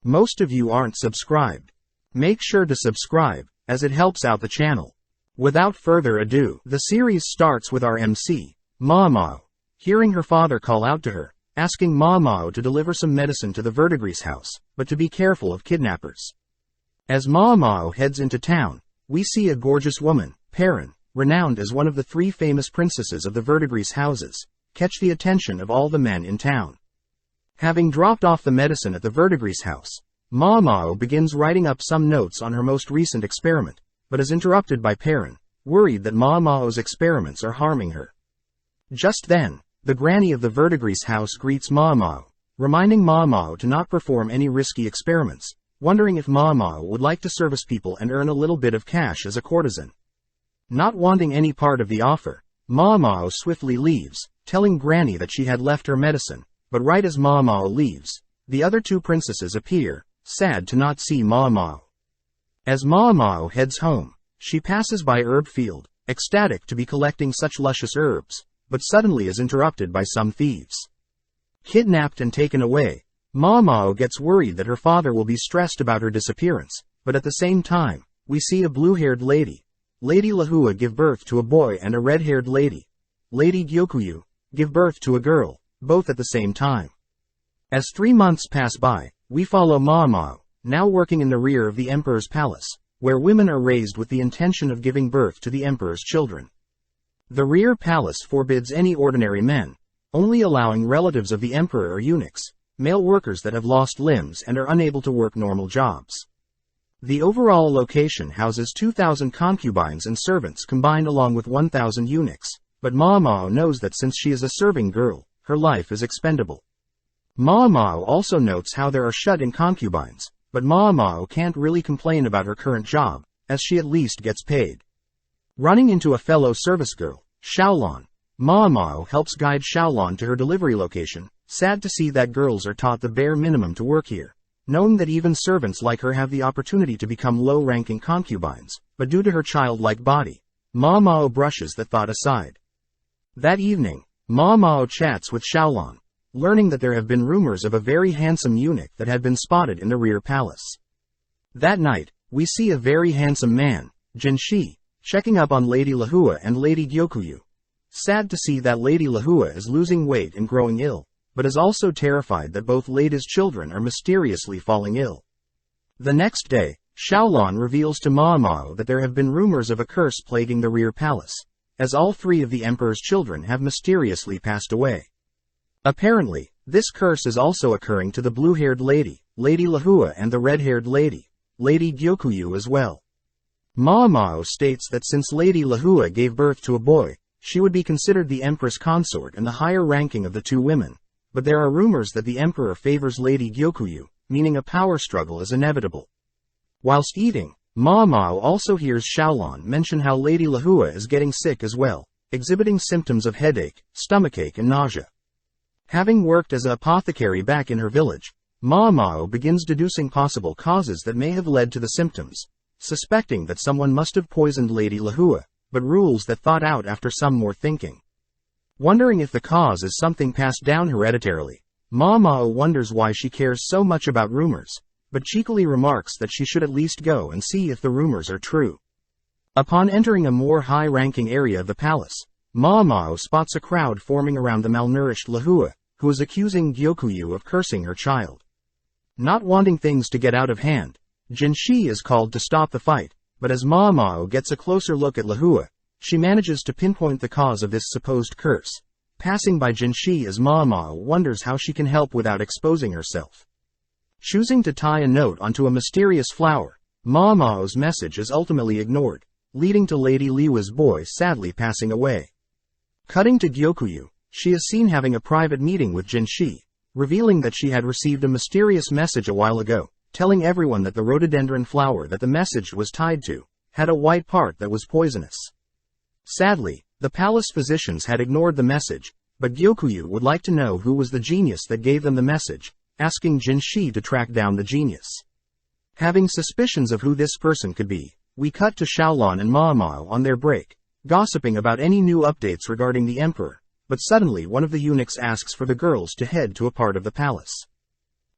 Most of you aren't subscribed. Make sure to subscribe, as it helps out the channel. Without further ado, the series starts with our MC, Mao, hearing her father call out to her, asking Mao to deliver some medicine to the verdigris house, but to be careful of kidnappers. As Mao heads into town, we see a gorgeous woman, Perrin, renowned as one of the 3 famous princesses of the verdigris houses, catch the attention of all the men in town. Having dropped off the medicine at the verdigris house, Mao begins writing up some notes on her most recent experiment, but is interrupted by Perrin, worried that Mao's experiments are harming her. Just then, the granny of the verdigris house greets Mao, reminding Mao to not perform any risky experiments, wondering if Mao would like to service people and earn a little bit of cash as a courtesan. Not wanting any part of the offer, Mao swiftly leaves, telling Granny that she had left her medicine, but right as Mao leaves, the other 2 princesses appear, sad to not see Mao. As Mao heads home, she passes by herb field, ecstatic to be collecting such luscious herbs, but suddenly is interrupted by some thieves. Kidnapped and taken away, Mao gets worried that her father will be stressed about her disappearance, but at the same time, we see a blue-haired lady, Lady Lahua, give birth to a boy, and a red-haired lady, Lady Gyokuyu, give birth to a girl, both at the same time. As 3 months pass by, we follow Mao, now working in the rear of the emperor's palace, where women are raised with the intention of giving birth to the emperor's children. The rear palace forbids any ordinary men, only allowing relatives of the emperor or eunuchs, male workers that have lost limbs and are unable to work normal jobs. The overall location houses 2,000 concubines and servants combined along with 1,000 eunuchs, but Mao knows that since she is a serving girl, her life is expendable. Mao also notes how there are shut-in concubines, but Mao can't really complain about her current job, as she at least gets paid. Running into a fellow service girl, Xiaolon, Mao helps guide Xiaolon to her delivery location, sad to see that girls are taught the bare minimum to work here, knowing that even servants like her have the opportunity to become low-ranking concubines, but due to her childlike body, Mao brushes that thought aside. That evening, Mao chats with Xiaolon, learning that there have been rumors of a very handsome eunuch that had been spotted in the rear palace. That night, we see a very handsome man, Jinshi, checking up on Lady Lahua and Lady Gyokuyu. Sad to see that Lady Lahua is losing weight and growing ill, but is also terrified that both ladies' children are mysteriously falling ill. The next day, Xiaolon reveals to Mao that there have been rumors of a curse plaguing the rear palace, as all 3 of the emperor's children have mysteriously passed away. Apparently, this curse is also occurring to the blue-haired lady, Lady Lahua, and the red-haired lady, Lady Gyokuyu as well. Mao states that since Lady Lahua gave birth to a boy, she would be considered the empress consort and the higher ranking of the 2 women, but there are rumors that the emperor favors Lady Gyokuyu, meaning a power struggle is inevitable. Whilst eating, Mao also hears Xiaolon mention how Lady Lahua is getting sick as well, exhibiting symptoms of headache, stomachache and nausea. Having worked as an apothecary back in her village, Mao begins deducing possible causes that may have led to the symptoms, suspecting that someone must have poisoned Lady Lahua, but rules that thought out after some more thinking. Wondering if the cause is something passed down hereditarily, Mao wonders why she cares so much about rumors, but cheekily remarks that she should at least go and see if the rumors are true. Upon entering a more high-ranking area of the palace, Mao spots a crowd forming around the malnourished Lahua, who is accusing Gyokuyu of cursing her child. Not wanting things to get out of hand, Jinshi is called to stop the fight, but as Mao gets a closer look at Lahua, she manages to pinpoint the cause of this supposed curse, passing by Jinshi as Mao wonders how she can help without exposing herself. Choosing to tie a note onto a mysterious flower, Mao's message is ultimately ignored, leading to Lady Liwa's boy sadly passing away. Cutting to Gyokuyu, she is seen having a private meeting with Jinshi, revealing that she had received a mysterious message a while ago, telling everyone that the rhododendron flower that the message was tied to had a white part that was poisonous. Sadly, the palace physicians had ignored the message, but Gyokuyu would like to know who was the genius that gave them the message, asking Jinshi to track down the genius. Having suspicions of who this person could be, we cut to Xiaolon and Mao on their break, gossiping about any new updates regarding the emperor, but suddenly one of the eunuchs asks for the girls to head to a part of the palace.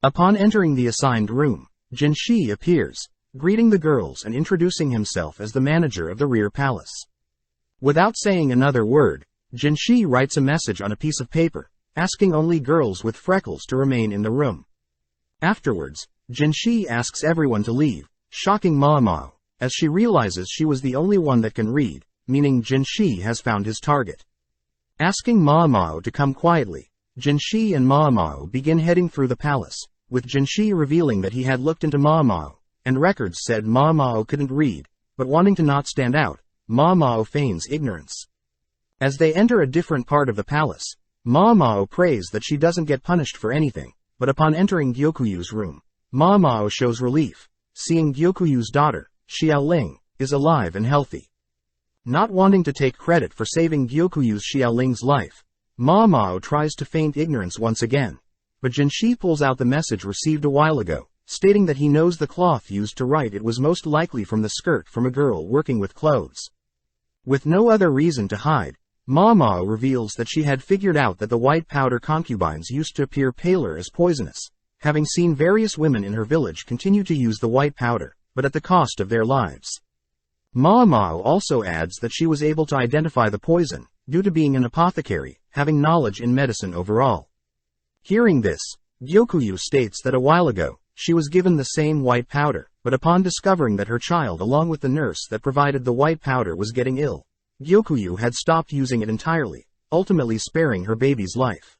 Upon entering the assigned room, Jinshi appears, greeting the girls and introducing himself as the manager of the rear palace. Without saying another word, Jinshi writes a message on a piece of paper, asking only girls with freckles to remain in the room. Afterwards, Jinshi asks everyone to leave, shocking Mao, as she realizes she was the only one that can read, meaning Jinshi has found his target. Asking Mao to come quietly, Jinshi and Mao begin heading through the palace, with Jinshi revealing that he had looked into Mao, and records said Mao couldn't read, but wanting to not stand out, Mao feigns ignorance. As they enter a different part of the palace, Mao prays that she doesn't get punished for anything, but upon entering Gyokuyu's room, Mao shows relief, seeing Gyokuyu's daughter, Xiaoling, is alive and healthy. Not wanting to take credit for saving Gyokuyu's Xiaoling's life, Mao tries to feign ignorance once again, but Jinshi pulls out the message received a while ago, stating that he knows the cloth used to write it was most likely from the skirt from a girl working with clothes. With no other reason to hide, Mao reveals that she had figured out that the white powder concubines used to appear paler as poisonous, having seen various women in her village continue to use the white powder, but at the cost of their lives. Mao also adds that she was able to identify the poison, due to being an apothecary, having knowledge in medicine overall. Hearing this, Gyokuyu states that a while ago, she was given the same white powder, but upon discovering that her child along with the nurse that provided the white powder was getting ill, Gyokuyu had stopped using it entirely, ultimately sparing her baby's life.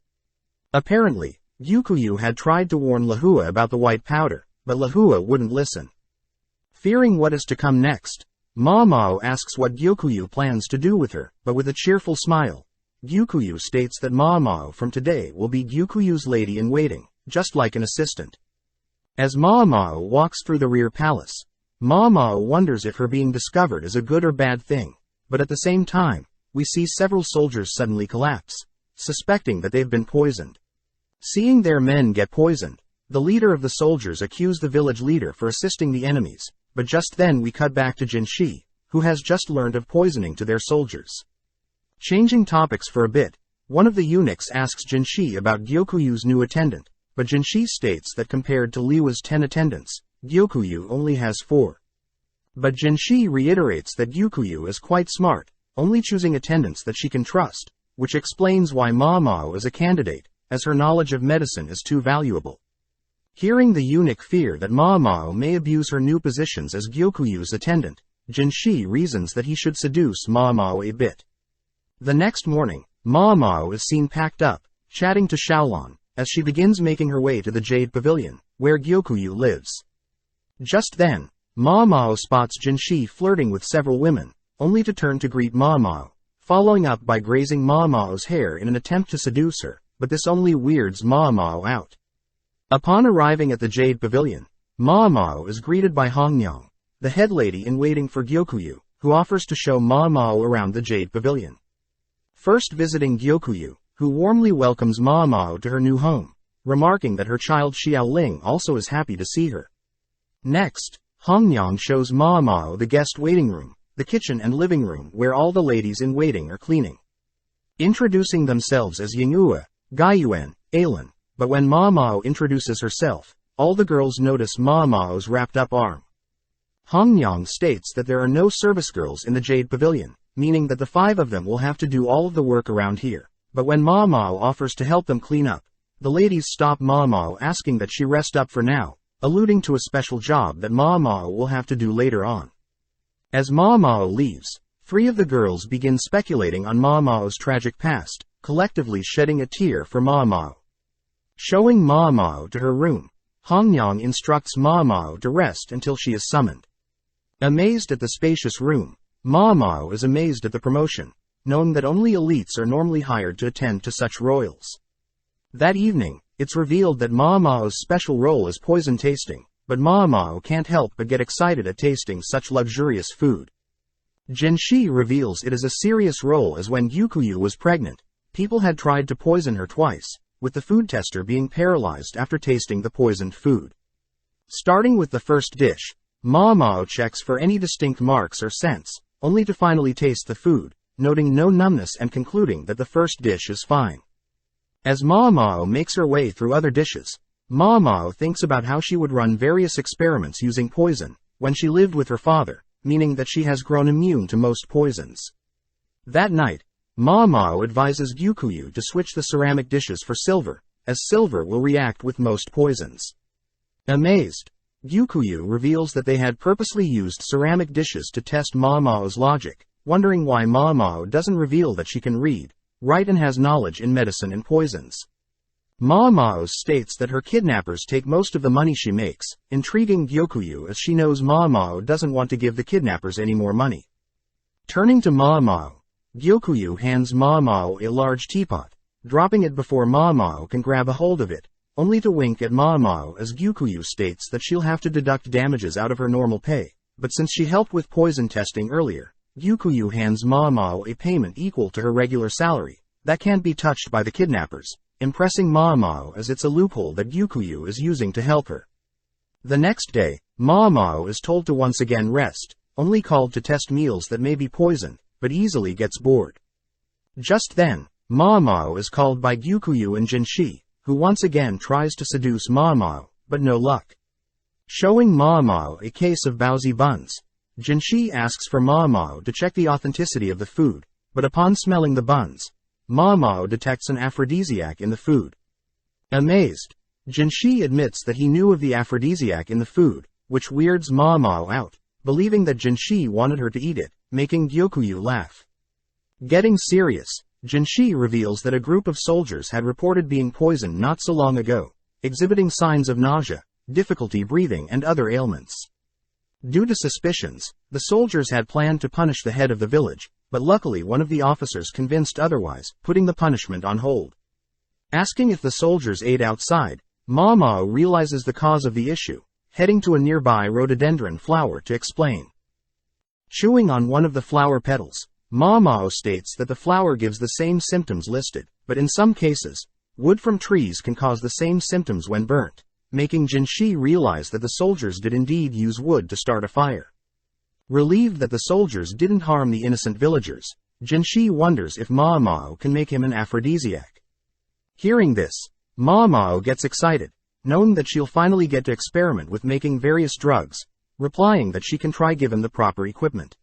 Apparently, Gyokuyu had tried to warn Lahua about the white powder, but Lahua wouldn't listen. Fearing what is to come next, Mao asks what Gyokuyu plans to do with her, but with a cheerful smile, Gyokuyu states that Mao from today will be Gyokuyu's lady-in-waiting, just like an assistant. As Mao walks through the rear palace, Mao wonders if her being discovered is a good or bad thing, but at the same time, we see several soldiers suddenly collapse, suspecting that they've been poisoned. Seeing their men get poisoned, the leader of the soldiers accused the village leader for assisting the enemies, but just then we cut back to Jinshi, who has just learned of poisoning to their soldiers. Changing topics for a bit, one of the eunuchs asks Jinshi about Gyokuyu's new attendant, but Jinshi states that compared to Liwa's 10 attendants, Gyokuyu only has 4. But Jinshi reiterates that Gyokuyu is quite smart, only choosing attendants that she can trust, which explains why Mao is a candidate, as her knowledge of medicine is too valuable. Hearing the eunuch fear that Mao may abuse her new positions as Gyokuyu's attendant, Jinshi reasons that he should seduce Mao a bit. The next morning, Mao is seen packed up, chatting to Xiaolong, as she begins making her way to the Jade Pavilion, where Gyokuyu lives. Just then, Mao spots Jinshi flirting with several women, only to turn to greet Mao, following up by grazing Mao's hair in an attempt to seduce her, but this only weirds Mao out. Upon arriving at the Jade Pavilion, Mao is greeted by Hongyang, the head lady in waiting for Gyokuyu, who offers to show Mao around the Jade Pavilion. First visiting Gyokuyu, who warmly welcomes Mao to her new home, remarking that her child Xiaoling also is happy to see her. Next, Hongyang shows Mao the guest waiting room, the kitchen and living room where all the ladies in waiting are cleaning. Introducing themselves as Yinghua, Gaiyuan, Ailan, but when Mao introduces herself, all the girls notice Mao's wrapped-up arm. Hongyang states that there are no service girls in the Jade Pavilion, meaning that the 5 of them will have to do all of the work around here, but when Mao offers to help them clean up, the ladies stop Mao asking that she rest up for now, alluding to a special job that Mao will have to do later on. As Mao leaves, 3 of the girls begin speculating on Mao's tragic past, collectively shedding a tear for Mao. Showing Mao to her room, Hongyang instructs Mao to rest until she is summoned. Amazed at the spacious room, Mao is amazed at the promotion, knowing that only elites are normally hired to attend to such royals. That evening, it's revealed that Mao's special role is poison tasting, but Mao can't help but get excited at tasting such luxurious food. Jinshi reveals it is a serious role as when Gyokuyu was pregnant, people had tried to poison her twice, with the food tester being paralyzed after tasting the poisoned food. Starting with the first dish, Mao checks for any distinct marks or scents, only to finally taste the food, noting no numbness and concluding that the first dish is fine. As Mao makes her way through other dishes, Mao thinks about how she would run various experiments using poison when she lived with her father, meaning that she has grown immune to most poisons. That night, Mao advises Gyukuyu to switch the ceramic dishes for silver, as silver will react with most poisons. Amazed, Gyukuyu reveals that they had purposely used ceramic dishes to test Mao's logic, wondering why Mao doesn't reveal that she can read, write and has knowledge in medicine and poisons. Mao states that her kidnappers take most of the money she makes, intriguing Gyukuyu as she knows Mao doesn't want to give the kidnappers any more money. Turning to Mao, Gyukuyu hands Mao a large teapot, dropping it before Mao can grab a hold of it, only to wink at Mao as Gyukuyu states that she'll have to deduct damages out of her normal pay, but since she helped with poison testing earlier, Gyukuyu hands Mao a payment equal to her regular salary, that can't be touched by the kidnappers, impressing Mao as it's a loophole that Gyukuyu is using to help her. The next day, Mao is told to once again rest, only called to test meals that may be poisoned, but easily gets bored. Just then, Mao is called by Gyukuyu and Jinshi, who once again tries to seduce Mao, but no luck. Showing Mao a case of Baozi buns, Jinshi asks for Mao to check the authenticity of the food, but upon smelling the buns, Mao detects an aphrodisiac in the food. Amazed, Jinshi admits that he knew of the aphrodisiac in the food, which weirds Mao out, believing that Jinshi wanted her to eat it, making Gyukuyu laugh. Getting serious, Jinshi reveals that a group of soldiers had reported being poisoned not so long ago, exhibiting signs of nausea, difficulty breathing and other ailments. Due to suspicions, the soldiers had planned to punish the head of the village, but luckily one of the officers convinced otherwise, putting the punishment on hold. Asking if the soldiers ate outside, Mao realizes the cause of the issue, heading to a nearby rhododendron flower to explain. Chewing on one of the flower petals, Mao states that the flower gives the same symptoms listed, but in some cases, wood from trees can cause the same symptoms when burnt, making Jinshi realize that the soldiers did indeed use wood to start a fire. Relieved that the soldiers didn't harm the innocent villagers, Jinshi wonders if Mao can make him an aphrodisiac. Hearing this, Mao gets excited, knowing that she'll finally get to experiment with making various drugs, replying that she can try given the proper equipment.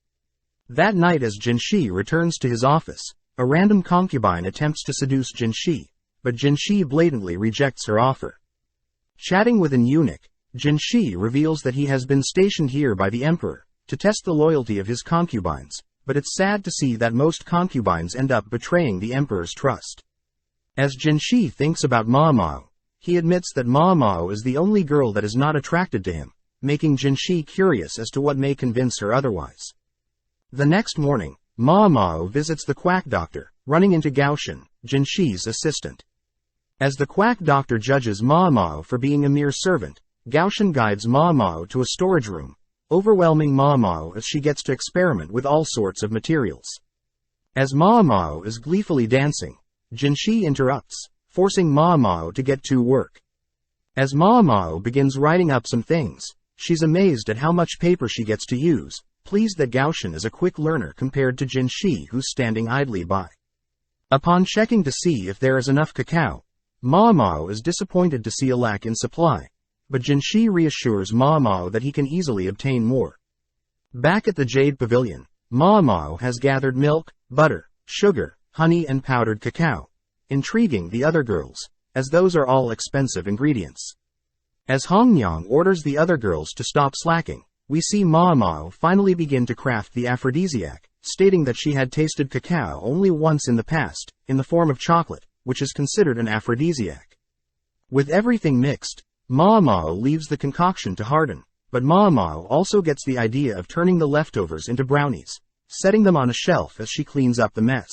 That night as Jinshi returns to his office, a random concubine attempts to seduce Jinshi, but Jinshi blatantly rejects her offer. Chatting with an eunuch, Jinshi reveals that he has been stationed here by the emperor, to test the loyalty of his concubines, but it's sad to see that most concubines end up betraying the emperor's trust. As Jinshi thinks about Mao, he admits that Mao is the only girl that is not attracted to him, making Jinshi curious as to what may convince her otherwise. The next morning, Mao visits the quack doctor, running into Gaoshin, Jinshi's assistant. As the quack doctor judges Mao for being a mere servant, Gaoshin guides Mao to a storage room, overwhelming Mao as she gets to experiment with all sorts of materials. As Mao is gleefully dancing, Jinshi interrupts, forcing Mao to get to work. As Mao begins writing up some things, she's amazed at how much paper she gets to use, pleased that Gaoshin is a quick learner compared to Jinshi who's standing idly by. Upon checking to see if there is enough cacao, Mao is disappointed to see a lack in supply, but Jinshi reassures Mao that he can easily obtain more. Back at the Jade Pavilion, Mao has gathered milk, butter, sugar, honey and powdered cacao, intriguing the other girls, as those are all expensive ingredients. As Hongyang orders the other girls to stop slacking, we see Mao finally begin to craft the aphrodisiac, stating that she had tasted cacao only once in the past, in the form of chocolate, which is considered an aphrodisiac. With everything mixed, Mao leaves the concoction to harden, but Mao also gets the idea of turning the leftovers into brownies, setting them on a shelf as she cleans up the mess.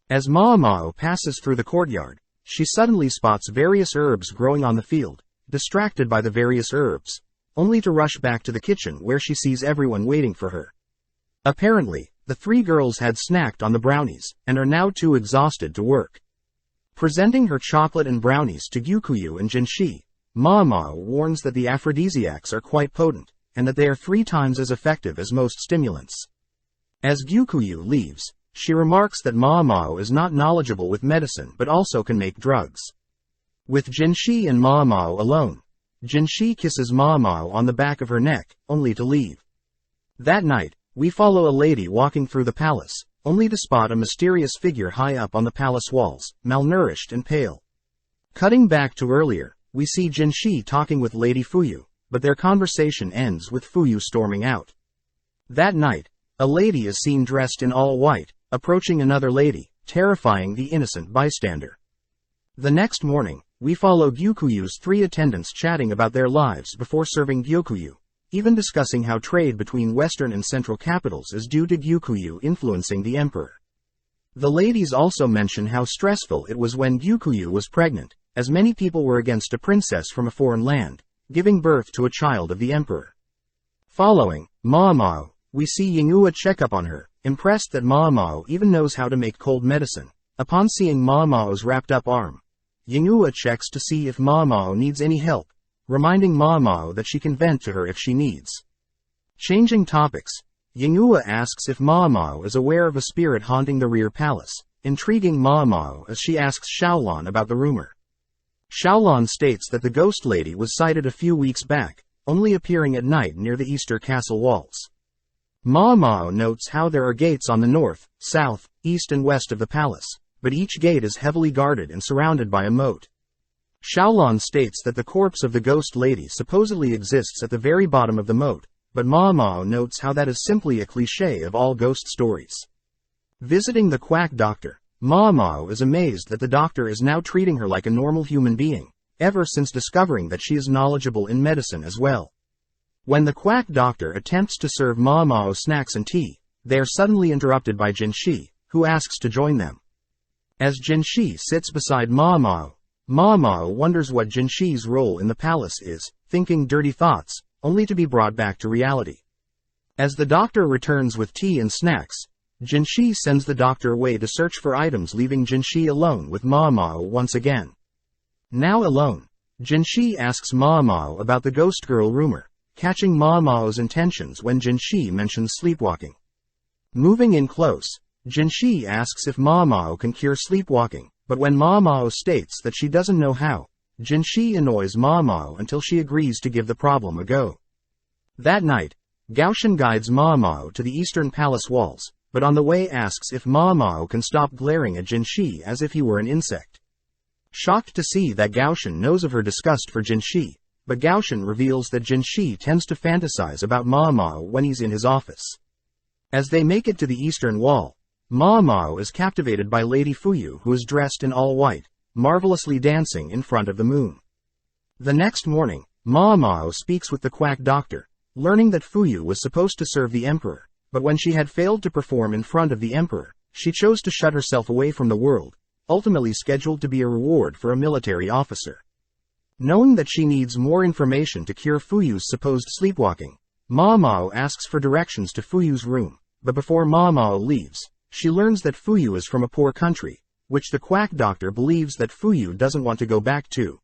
As Mao passes through the courtyard, she suddenly spots various herbs growing on the field, distracted by the various herbs, only to rush back to the kitchen where she sees everyone waiting for her. Apparently, the three girls had snacked on the brownies, and are now too exhausted to work. Presenting her chocolate and brownies to Gyukuyu and Jinshi, Mao warns that the aphrodisiacs are quite potent, and that they are 3 times as effective as most stimulants. As Gyukuyu leaves, she remarks that Mao is not knowledgeable with medicine but also can make drugs. With Jinshi and Ma Mao alone, Jinshi kisses Ma Mao on the back of her neck, only to leave. That night, we follow a lady walking through the palace, only to spot a mysterious figure high up on the palace walls, malnourished and pale. Cutting back to earlier, we see Jinshi talking with Lady Fuyu, but their conversation ends with Fuyu storming out. That night, a lady is seen dressed in all white, approaching another lady, terrifying the innocent bystander. The next morning, we follow Gyukuyu's 3 attendants chatting about their lives before serving Gyokuyu, even discussing how trade between western and central capitals is due to Gyukuyu influencing the emperor. The ladies also mention how stressful it was when Gyukuyu was pregnant, as many people were against a princess from a foreign land, giving birth to a child of the emperor. Following Ma Mao, we see Yingua check up on her, impressed that Ma Mao even knows how to make cold medicine. Upon seeing Ma Mao's wrapped up arm, Yingua checks to see if Ma Mao needs any help, reminding Ma Mao that she can vent to her if she needs. Changing topics, Yingua asks if Ma Mao is aware of a spirit haunting the rear palace, intriguing Ma Mao as she asks Xiaolan about the rumor. Xiaolan states that the ghost lady was sighted a few weeks back, only appearing at night near the Easter castle walls. Ma Mao notes how there are gates on the north, south, east and west of the palace, but each gate is heavily guarded and surrounded by a moat. Xiaolan states that the corpse of the ghost lady supposedly exists at the very bottom of the moat, but Ma Mao notes how that is simply a cliché of all ghost stories. Visiting the quack doctor, Ma Mao is amazed that the doctor is now treating her like a normal human being, ever since discovering that she is knowledgeable in medicine as well. When the quack doctor attempts to serve Ma Mao snacks and tea, they are suddenly interrupted by Jinshi, who asks to join them. As Jinshi sits beside Ma Mao wonders what Jinshi's role in the palace is, thinking dirty thoughts, only to be brought back to reality. As the doctor returns with tea and snacks, Jinshi sends the doctor away to search for items, leaving Jinshi alone with Ma Mao once again. Now alone, Jinshi asks Ma Mao about the ghost girl rumor, catching Ma Mao's intentions when Jinshi mentions sleepwalking. Moving in close, Jinshi asks if Ma Mao can cure sleepwalking, but when Ma Mao states that she doesn't know how, Jinshi annoys Ma Mao until she agrees to give the problem a go. That night, Gaoshan guides Ma Mao to the eastern palace walls, but on the way asks if Ma Mao can stop glaring at Jinshi as if he were an insect. Shocked to see that Gaoshan knows of her disgust for Jinshi, but Gaoshan reveals that Jinshi tends to fantasize about Ma Mao when he's in his office. As they make it to the eastern wall, Ma Mao is captivated by Lady Fuyu, who is dressed in all white, marvelously dancing in front of the moon. The next morning, Ma Mao speaks with the quack doctor, learning that Fuyu was supposed to serve the emperor, but when she had failed to perform in front of the emperor, she chose to shut herself away from the world, ultimately scheduled to be a reward for a military officer. Knowing that she needs more information to cure Fuyu's supposed sleepwalking, Ma Mao asks for directions to Fuyu's room, but before Ma Mao leaves, she learns that Fuyu is from a poor country, which the quack doctor believes that Fuyu doesn't want to go back to.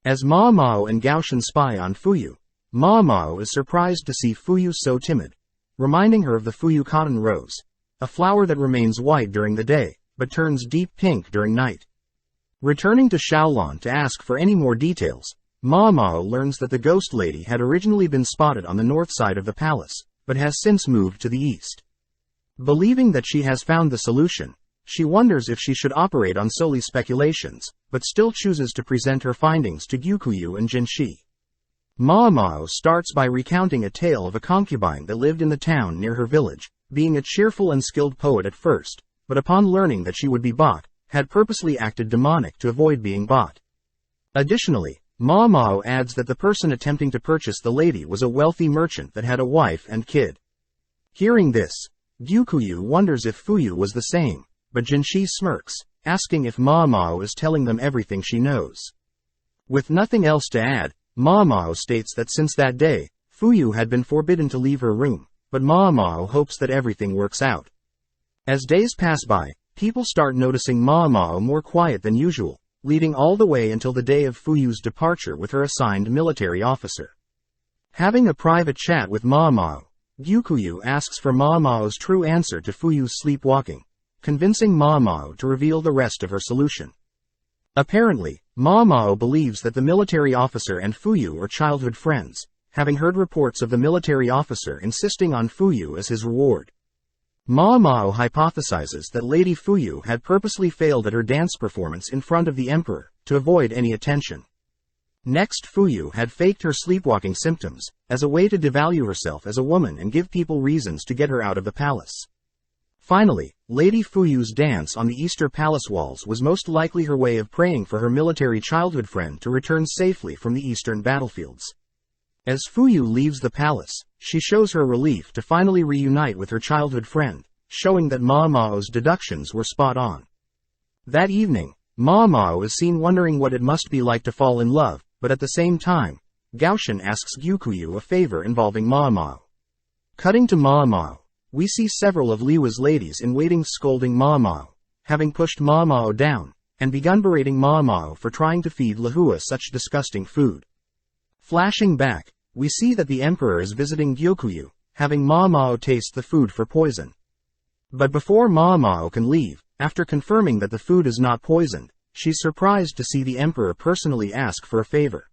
As Ma Mao and Gaoshan spy on Fuyu, Ma Mao is surprised to see Fuyu so timid, reminding her of the Fuyu cotton rose, a flower that remains white during the day, but turns deep pink during night. Returning to Xiaolan to ask for any more details, Ma Mao learns that the ghost lady had originally been spotted on the north side of the palace, but has since moved to the east. Believing that she has found the solution, she wonders if she should operate on solely speculations, but still chooses to present her findings to Gyukuyu and Jinshi. Ma Mao starts by recounting a tale of a concubine that lived in the town near her village, being a cheerful and skilled poet at first, but upon learning that she would be bought, had purposely acted demonic to avoid being bought. Additionally, Ma Mao adds that the person attempting to purchase the lady was a wealthy merchant that had a wife and kid. Hearing this, Gyukuyu wonders if Fuyu was the same, but Jinshi smirks, asking if Ma Mao is telling them everything she knows. With nothing else to add, Ma Mao states that since that day, Fuyu had been forbidden to leave her room, but Ma Mao hopes that everything works out. As days pass by, people start noticing Ma Mao more quiet than usual, leading all the way until the day of Fuyu's departure with her assigned military officer. Having a private chat with Ma Mao, Gyukuyu asks for Ma Mao's true answer to Fuyu's sleepwalking, convincing Ma Mao to reveal the rest of her solution. Apparently, Ma Mao believes that the military officer and Fuyu are childhood friends, having heard reports of the military officer insisting on Fuyu as his reward. Ma Mao hypothesizes that Lady Fuyu had purposely failed at her dance performance in front of the emperor, to avoid any attention. Next, Fuyu had faked her sleepwalking symptoms, as a way to devalue herself as a woman and give people reasons to get her out of the palace. Finally, Lady Fuyu's dance on the Easter Palace walls was most likely her way of praying for her military childhood friend to return safely from the eastern battlefields. As Fuyu leaves the palace, she shows her relief to finally reunite with her childhood friend, showing that Ma Mao's deductions were spot on. That evening, Ma Mao is seen wondering what it must be like to fall in love, but at the same time, Gaoshan asks Gyukuyu a favor involving Ma Mao. Cutting to Ma Mao, we see several of Liwa's ladies in waiting scolding Ma Mao, having pushed Ma Mao down, and begun berating Ma Mao for trying to feed Lihua such disgusting food. Flashing back, we see that the emperor is visiting Gyukuyu, having Ma Mao taste the food for poison. But before Ma Mao can leave, after confirming that the food is not poisoned, she's surprised to see the emperor personally ask for a favor.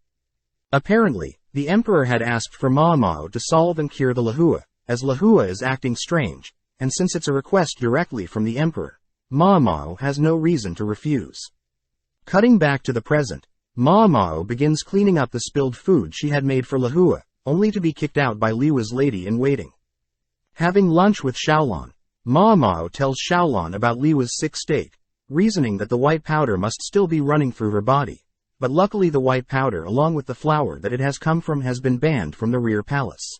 Apparently, the emperor had asked for Ma Mao to solve and cure the Lihua, as Lihua is acting strange, and since it's a request directly from the emperor, Ma Mao has no reason to refuse. Cutting back to the present, Ma Mao begins cleaning up the spilled food she had made for Lihua, only to be kicked out by Liwa's lady-in-waiting. Having lunch with Xiaolon, Ma Mao tells Xiaolon about Liwa's sick state, reasoning that the white powder must still be running through her body, but luckily the white powder along with the flour that it has come from has been banned from the rear palace.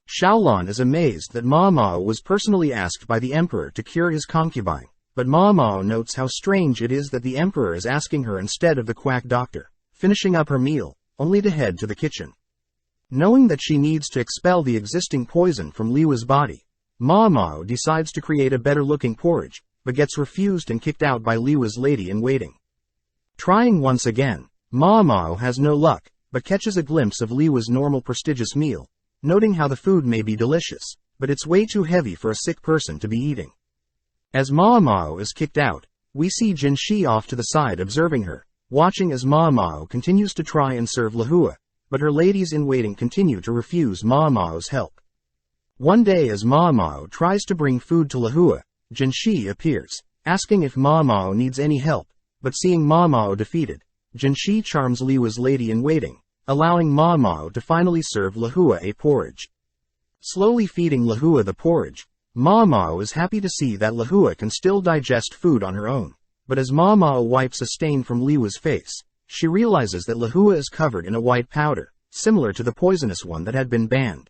Xiaolon is amazed that Ma Mao was personally asked by the emperor to cure his concubine, but Ma Mao notes how strange it is that the emperor is asking her instead of the quack doctor, finishing up her meal, only to head to the kitchen. Knowing that she needs to expel the existing poison from Liwa's body, Ma Mao decides to create a better-looking porridge, but gets refused and kicked out by Liwa's lady-in-waiting. Trying once again, Ma Mao has no luck, but catches a glimpse of Liwa's normal prestigious meal, noting how the food may be delicious, but it's way too heavy for a sick person to be eating. As Ma Mao is kicked out, we see Jinshi off to the side observing her, watching as Ma Mao continues to try and serve Lihua, but her ladies-in-waiting continue to refuse Ma Mao's help. One day as Ma Mao tries to bring food to Lihua, Jinshi appears, asking if Ma Mao needs any help, but seeing Ma Mao defeated, Jinshi charms Liwa's lady-in-waiting, allowing Ma Mao to finally serve Lihua a porridge. Slowly feeding Lihua the porridge, Ma Mao is happy to see that Lihua can still digest food on her own, but as Ma Mao wipes a stain from Liwa's face, she realizes that Lihua is covered in a white powder, similar to the poisonous one that had been banned.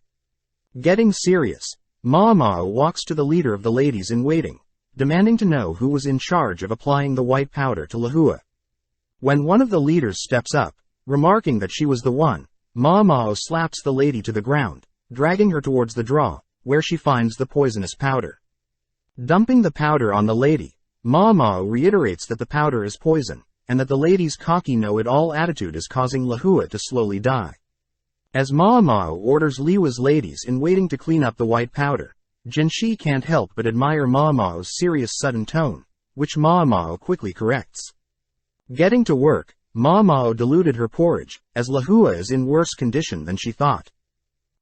Getting serious, Ma Mao walks to the leader of the ladies-in-waiting, demanding to know who was in charge of applying the white powder to Lihua. When one of the leaders steps up, remarking that she was the one, Ma Mao slaps the lady to the ground, dragging her towards the draw, where she finds the poisonous powder. Dumping the powder on the lady, Ma Mao reiterates that the powder is poison, and that the lady's cocky know-it-all attitude is causing Lihua to slowly die. As Ma Mao orders Liwa's ladies-in-waiting to clean up the white powder, Jinshi can't help but admire Ma Mao's serious sudden tone, which Ma Mao quickly corrects. Getting to work, Ma Mao diluted her porridge, as Lihua is in worse condition than she thought.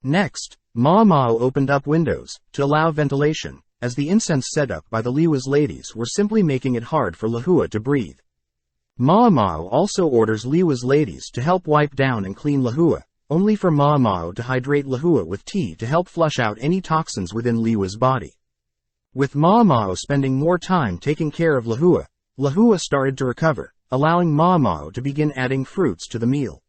Next, Ma Mao opened up windows, to allow ventilation, as the incense set up by the Liwa's ladies were simply making it hard for Lihua to breathe. Ma Mao also orders Liwa's ladies to help wipe down and clean Lihua, only for Ma Mao to hydrate Lihua with tea to help flush out any toxins within Liwa's body. With Ma Mao spending more time taking care of Lihua, Lihua started to recover, allowing Ma Mao to begin adding fruits to the meal.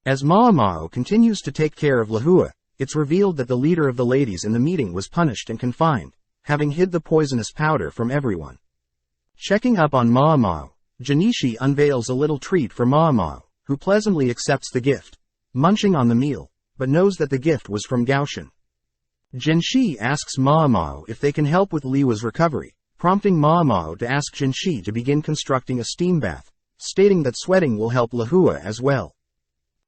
As Ma Mao continues to take care of Lihua, it's revealed that the leader of the ladies in the meeting was punished and confined, having hid the poisonous powder from everyone. Checking up on Ma Mao, Janishi unveils a little treat for Ma Mao, who pleasantly accepts the gift, munching on the meal, but knows that the gift was from Gaoshan. Jinshi asks Ma Mao if they can help with Liwa's recovery, prompting Ma Mao to ask Jinshi to begin constructing a steam bath, stating that sweating will help Lihua as well.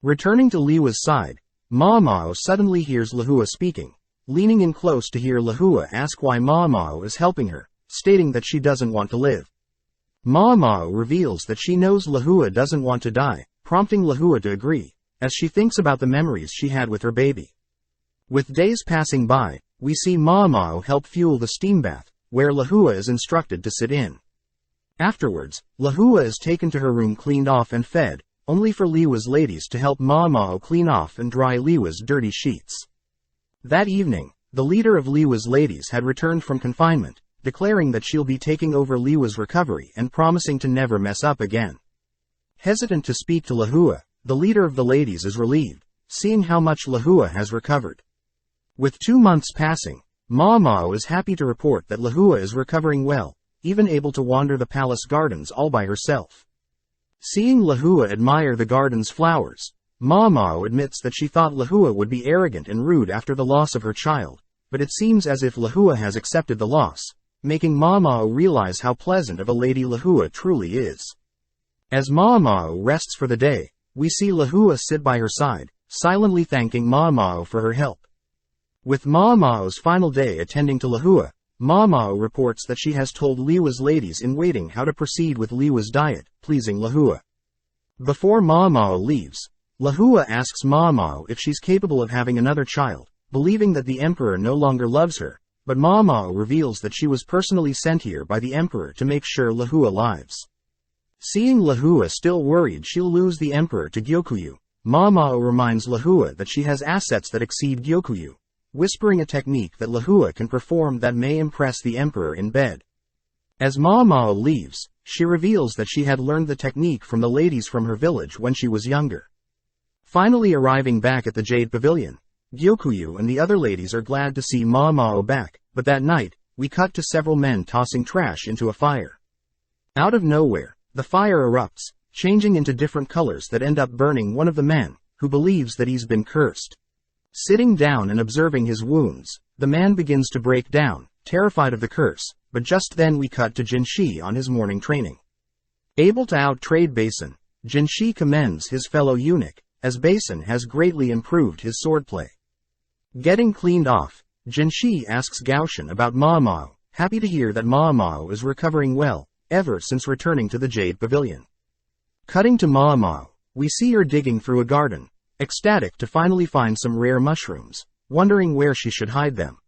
Returning to Liwa's side, Ma Mao suddenly hears Lihua speaking, leaning in close to hear Lihua ask why Ma Mao is helping her, stating that she doesn't want to live. Mao reveals that she knows Lahua doesn't want to die, prompting Lahua to agree, as she thinks about the memories she had with her baby. With days passing by, we see Mao help fuel the steam bath, where Lahua is instructed to sit in. Afterwards, Lahua is taken to her room cleaned off and fed, only for Liwa's ladies to help Mao clean off and dry Liwa's dirty sheets. That evening, the leader of Liwa's ladies had returned from confinement, declaring that she'll be taking over Liwa's recovery and promising to never mess up again. Hesitant to speak to Lahua, the leader of the ladies is relieved, seeing how much Lahua has recovered. With 2 months passing, Mao is happy to report that Lahua is recovering well, even able to wander the palace gardens all by herself. Seeing Lahua admire the garden's flowers, Mao admits that she thought Lahua would be arrogant and rude after the loss of her child, but it seems as if Lahua has accepted the loss, making Mao realize how pleasant of a lady Lahua truly is. As Mao rests for the day, we see Lahua sit by her side, silently thanking Mao for her help. With Mao's final day attending to Lahua, Mao reports that she has told Liwa's ladies in waiting how to proceed with Liwa's diet, pleasing Lahua. Before Mao leaves, Lahua asks Mao if she's capable of having another child, believing that the emperor no longer loves her, but Mao reveals that she was personally sent here by the emperor to make sure Lahua lives. Seeing Lahua still worried she'll lose the emperor to Gyokuyu, Mao reminds Lahua that she has assets that exceed Gyokuyu, whispering a technique that Lahua can perform that may impress the emperor in bed. As Mao leaves, she reveals that she had learned the technique from the ladies from her village when she was younger. Finally arriving back at the Jade Pavilion, Gyokuyu and the other ladies are glad to see Mao back, but that night, we cut to several men tossing trash into a fire. Out of nowhere, the fire erupts, changing into different colors that end up burning one of the men, who believes that he's been cursed. Sitting down and observing his wounds, the man begins to break down, terrified of the curse, but just then we cut to Jinshi on his morning training. Able to out-trade Basin, Jinshi commends his fellow eunuch, as Basin has greatly improved his swordplay. Getting cleaned off, Jinshi asks Gaoshan about Mao, happy to hear that Mao is recovering well, ever since returning to the Jade Pavilion. Cutting to Mao, we see her digging through a garden, ecstatic to finally find some rare mushrooms, wondering where she should hide them.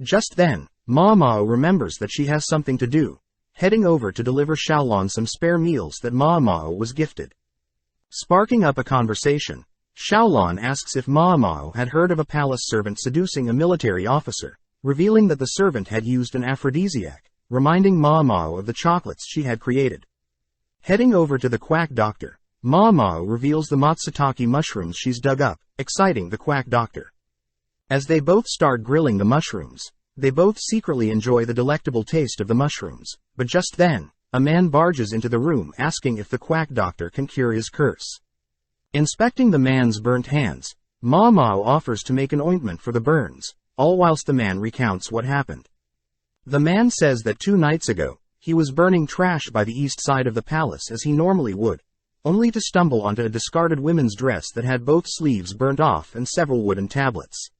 Just then, Mao remembers that she has something to do, heading over to deliver Xiaolon some spare meals that Mao was gifted. Sparking up a conversation, Xiaolon asks if Mao had heard of a palace servant seducing a military officer, revealing that the servant had used an aphrodisiac, reminding Mao of the chocolates she had created. Heading over to the quack doctor, Mao reveals the matsutake mushrooms she's dug up, exciting the quack doctor. As they both start grilling the mushrooms, they both secretly enjoy the delectable taste of the mushrooms, but just then, a man barges into the room asking if the quack doctor can cure his curse. Inspecting the man's burnt hands, Mao offers to make an ointment for the burns, all whilst the man recounts what happened. The man says that 2 nights ago, he was burning trash by the east side of the palace as he normally would, only to stumble onto a discarded women's dress that had both sleeves burnt off and several wooden tablets.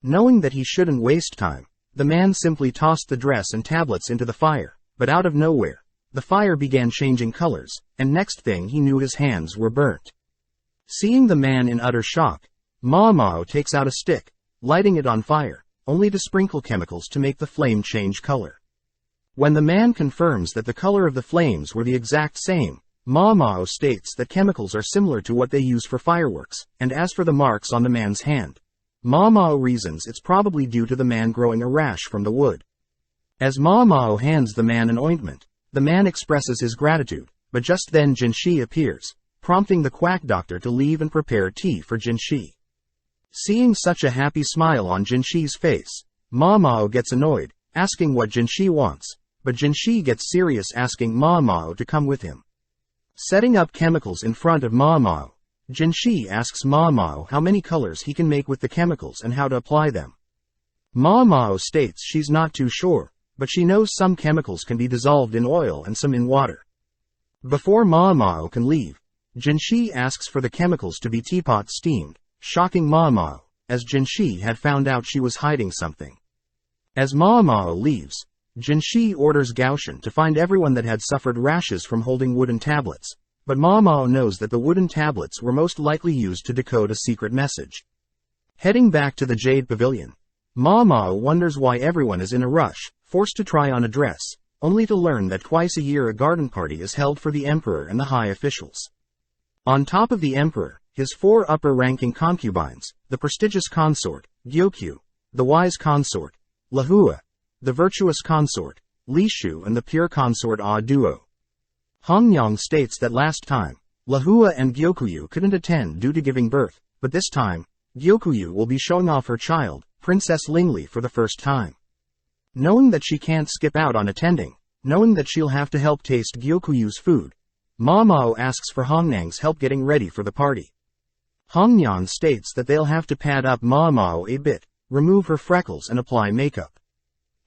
Knowing that he shouldn't waste time, the man simply tossed the dress and tablets into the fire, but out of nowhere, the fire began changing colors, and next thing he knew his hands were burnt. Seeing the man in utter shock, Mao takes out a stick, lighting it on fire, only to sprinkle chemicals to make the flame change color. When the man confirms that the color of the flames were the exact same, Mao states that chemicals are similar to what they use for fireworks, and as for the marks on the man's hand, Mao reasons it's probably due to the man growing a rash from the wood. As Mao hands the man an ointment, the man expresses his gratitude, but just then Jinshi appears, prompting the quack doctor to leave and prepare tea for Jinshi. Seeing such a happy smile on Jinshi's face, Mao gets annoyed, asking what Jinshi wants, but Jinshi gets serious asking Mao to come with him. Setting up chemicals in front of Mao, Jinshi asks Mao how many colors he can make with the chemicals and how to apply them. Mao states she's not too sure, but she knows some chemicals can be dissolved in oil and some in water. Before Mao can leave, Jinshi asks for the chemicals to be teapot steamed, shocking Mao, as Jinshi had found out she was hiding something. As Mao leaves, Jinshi orders Gaoshan to find everyone that had suffered rashes from holding wooden tablets, but Ma Mao knows that the wooden tablets were most likely used to decode a secret message. Heading back to the Jade Pavilion, Ma Mao wonders why everyone is in a rush, forced to try on a dress, only to learn that twice a year a garden party is held for the emperor and the high officials. On top of the emperor, his 4 upper-ranking concubines, the prestigious consort, Gyokyu, the wise consort, Lahua, the virtuous consort, Li Shu, and the pure consort Ah Duo. Hongyang states that last time, Lahua and Gyokyu couldn't attend due to giving birth, but this time, Gyokyu will be showing off her child, Princess Lingli, for the first time. Knowing that she can't skip out on attending, knowing that she'll have to help taste Gyokuyu's food, Ma Mao asks for Hongnang's help getting ready for the party. Hongnyan states that they'll have to pad up Ma Mao a bit, remove her freckles and apply makeup.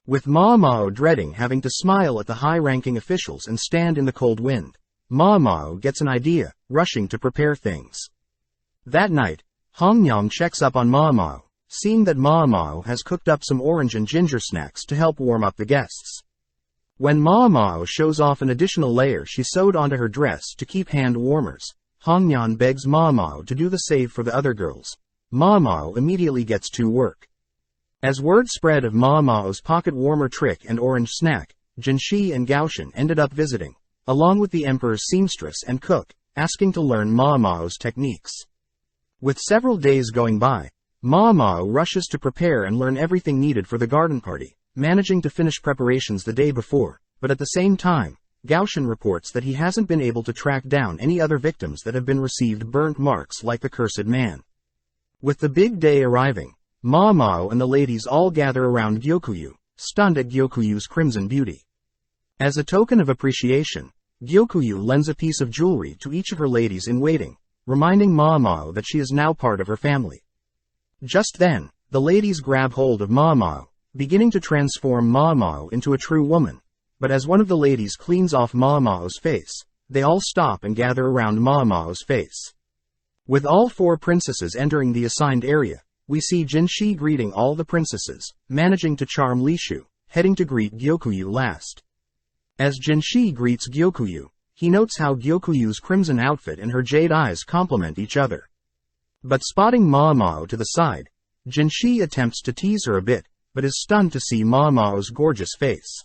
With Ma Mao dreading having to smile at the high-ranking officials and stand in the cold wind, Ma Mao gets an idea, rushing to prepare things. That night, Hongnyan checks up on Ma Mao, seeing that Ma Mao has cooked up some orange and ginger snacks to help warm up the guests. When Ma Mao shows off an additional layer she sewed onto her dress to keep hand warmers, Hongnyan begs Ma Mao to do the same for the other girls. Ma Mao immediately gets to work. As word spread of Ma Mao's pocket warmer trick and orange snack, Jinshi and Gaoshan ended up visiting, along with the emperor's seamstress and cook, asking to learn Ma Mao's techniques. With several days going by, Ma Mao rushes to prepare and learn everything needed for the garden party, managing to finish preparations the day before, but at the same time, Gaoshan reports that he hasn't been able to track down any other victims that have been received burnt marks like the cursed man. With the big day arriving, Ma Mao and the ladies all gather around Gyokyu, stunned at Gyokuyu's crimson beauty. As a token of appreciation, Gyokyu lends a piece of jewelry to each of her ladies in waiting, reminding Ma Mao that she is now part of her family. Just then, the ladies grab hold of Ma Mao, beginning to transform Ma Mao into a true woman, but as one of the ladies cleans off Ma Mao's face, they all stop and gather around Ma Mao's face. With all 4 princesses entering the assigned area, we see Jinshi greeting all the princesses, managing to charm Li Shu, heading to greet Gyokyu last. As Jinshi greets Gyokyu, he notes how Gyokuyu's crimson outfit and her jade eyes complement each other. But spotting Ma Mao to the side, Jinshi attempts to tease her a bit, but is stunned to see Ma Mao's gorgeous face.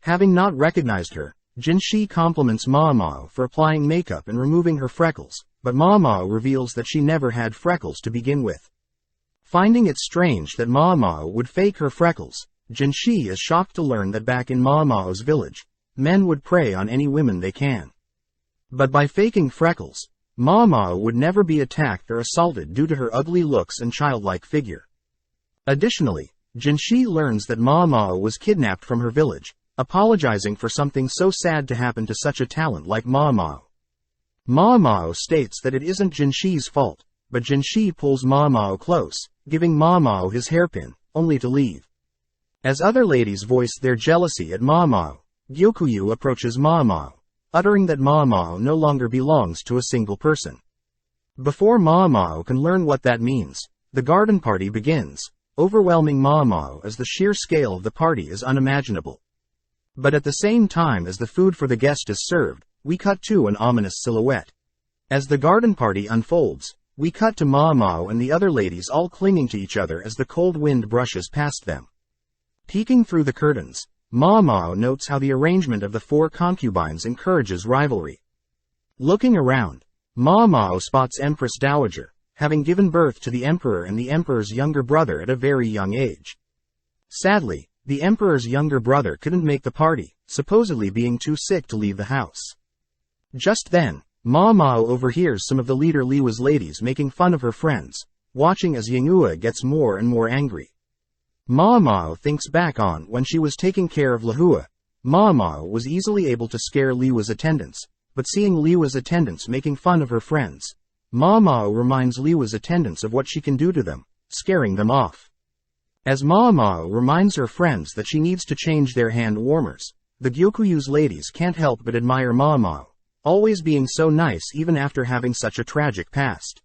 Having not recognized her, Jinshi compliments Ma Mao for applying makeup and removing her freckles, but Ma Mao reveals that she never had freckles to begin with. Finding it strange that Ma Mao would fake her freckles, Jinshi is shocked to learn that back in Ma Mao's village, men would prey on any women they can. But by faking freckles, Ma Mao would never be attacked or assaulted due to her ugly looks and childlike figure. Additionally, Jinshi learns that Ma Mao was kidnapped from her village, apologizing for something so sad to happen to such a talent like Ma Mao. Ma Mao states that it isn't Jinshi's fault, but Jinshi pulls Ma Mao close, giving Ma Mao his hairpin, only to leave. As other ladies voice their jealousy at Ma Mao, Gyokyu approaches Ma Mao, uttering that Ma Mao no longer belongs to a single person. Before Ma Mao can learn what that means, the garden party begins, overwhelming Ma Mao as the sheer scale of the party is unimaginable. But at the same time as the food for the guest is served, we cut to an ominous silhouette. As the garden party unfolds, we cut to Ma Mao and the other ladies all clinging to each other as the cold wind brushes past them. Peeking through the curtains, Ma Mao notes how the arrangement of the 4 concubines encourages rivalry. Looking around, Ma Mao spots Empress Dowager, having given birth to the emperor and the emperor's younger brother at a very young age. Sadly, the emperor's younger brother couldn't make the party, supposedly being too sick to leave the house. Just then, Ma Mao overhears some of the leader Liwa's ladies making fun of her friends, watching as Yingua gets more and more angry. Ma Mao thinks back on when she was taking care of Lahua. Ma Mao was easily able to scare Liwa's attendants, but seeing Liwa's attendants making fun of her friends, Ma Mao reminds Liwa's attendants of what she can do to them, scaring them off. As Ma Mao reminds her friends that she needs to change their hand warmers, the Gyokuyu's ladies can't help but admire Ma Mao, always being so nice even after having such a tragic past.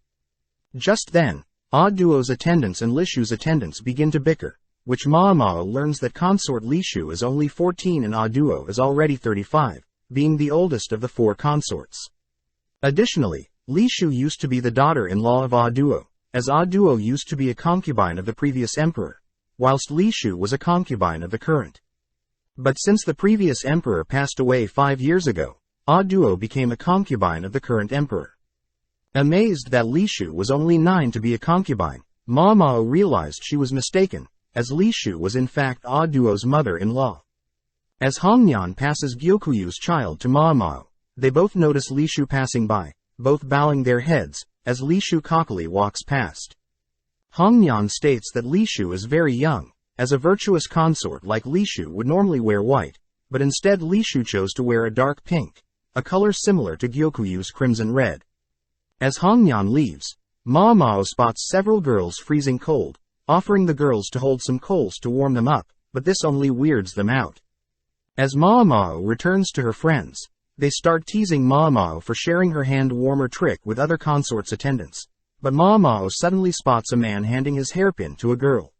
Just then, Ah Duo's attendants and Li Shu's attendants begin to bicker, which Ma Mao learns that consort Li Shu is only 14 and Ah Duo is already 35, being the oldest of the 4 consorts. Additionally, Li Shu used to be the daughter-in-law of Ah Duo, as Ah Duo used to be a concubine of the previous emperor, whilst Li Shu was a concubine of the current. But since the previous emperor passed away 5 years ago, Ah Duo became a concubine of the current emperor. Amazed that Li Shu was only 9 to be a concubine, Ma Mao realized she was mistaken, as Li Shu was in fact Ah Duo's mother-in-law. As Hongnian passes Gyokuyu's child to Ma Mao, they both notice Li Shu passing by, both bowing their heads, as Li Shu cockily walks past. Hongnian states that Li Shu is very young, as a virtuous consort like Li Shu would normally wear white, but instead Li Shu chose to wear a dark pink, a color similar to Gyokuyu's crimson red. As Hongnian leaves, Ma Mao spots several girls freezing cold, offering the girls to hold some coals to warm them up, but this only weirds them out. As Ma Mao returns to her friends, they start teasing Ma Mao for sharing her hand-warmer trick with other consorts' attendants, but Ma Mao suddenly spots a man handing his hairpin to a girl.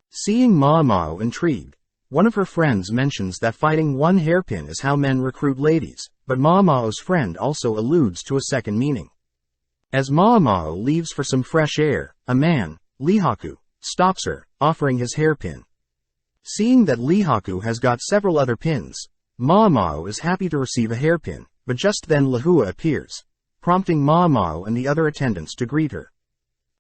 Seeing Ma Mao intrigued, one of her friends mentions that fighting one hairpin is how men recruit ladies, but Ma Mao's friend also alludes to a second meaning. As Ma Mao leaves for some fresh air, a man, Lihaku, stops her, offering his hairpin. Seeing that Lihaku has got several other pins, Ma Mao is happy to receive a hairpin, but just then Lahua appears, prompting Ma Mao and the other attendants to greet her.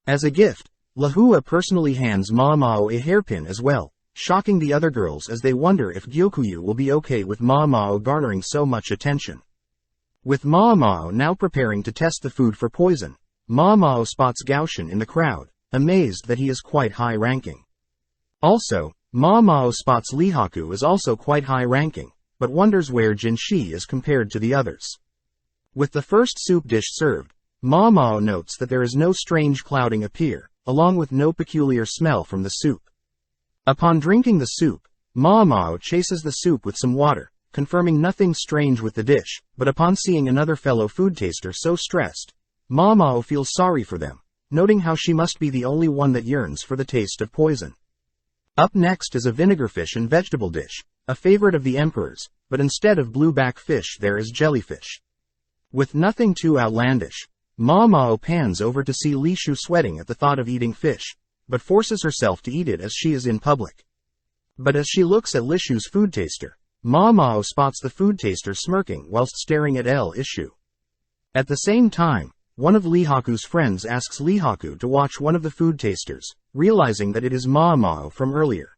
As a gift, Lahua personally hands Ma Mao a hairpin as well, shocking the other girls as they wonder if Gyokuyu will be okay with Ma Mao garnering so much attention. With Ma Mao now preparing to test the food for poison, Ma Mao spots Gaoshan in the crowd, amazed that he is quite high-ranking. Also, Ma Mao spots Lihaku is also quite high-ranking, but wonders where Jinshi is compared to the others. With the first soup dish served, Ma Mao notes that there is no strange clouding appear, along with no peculiar smell from the soup. Upon drinking the soup, Ma Mao chases the soup with some water, confirming nothing strange with the dish, but upon seeing another fellow food taster so stressed, Ma Mao feels sorry for them, noting how she must be the only one that yearns for the taste of poison. Up next is a vinegar fish and vegetable dish, a favorite of the emperor's, but instead of blueback fish there is jellyfish. With nothing too outlandish, Ma Mao pans over to see Li Shu sweating at the thought of eating fish, but forces herself to eat it as she is in public. But as she looks at Li Shu's food taster, Ma Mao spots the food taster smirking whilst staring at Li Shu. At the same time, one of Lihaku's friends asks Lihaku to watch one of the food tasters, realizing that it is Ma Mao from earlier.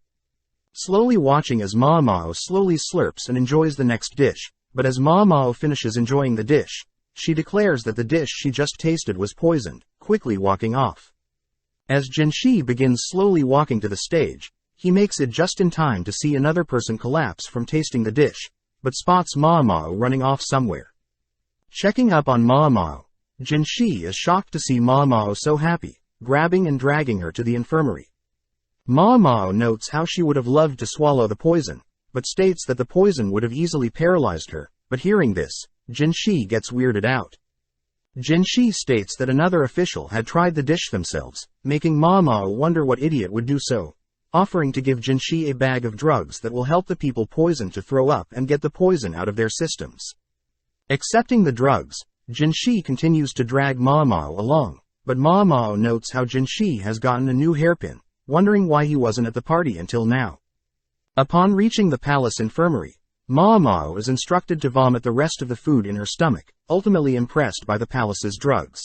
Slowly watching as Ma Mao slowly slurps and enjoys the next dish, but as Ma Mao finishes enjoying the dish, she declares that the dish she just tasted was poisoned, quickly walking off. As Jinshi begins slowly walking to the stage, he makes it just in time to see another person collapse from tasting the dish, but spots Ma Mao running off somewhere. Checking up on Ma Mao, Jinshi is shocked to see Ma Mao so happy, grabbing and dragging her to the infirmary. Ma Mao notes how she would have loved to swallow the poison, but states that the poison would have easily paralyzed her, but hearing this, Jinshi gets weirded out. Jinshi states that another official had tried the dish themselves, making Ma Mao wonder what idiot would do so, offering to give Jinshi a bag of drugs that will help the people poisoned to throw up and get the poison out of their systems. Accepting the drugs, Jinshi continues to drag Ma Mao along, but Ma Mao notes how Jinshi has gotten a new hairpin, wondering why he wasn't at the party until now. Upon reaching the palace infirmary, Ma Mao is instructed to vomit the rest of the food in her stomach, ultimately impressed by the palace's drugs.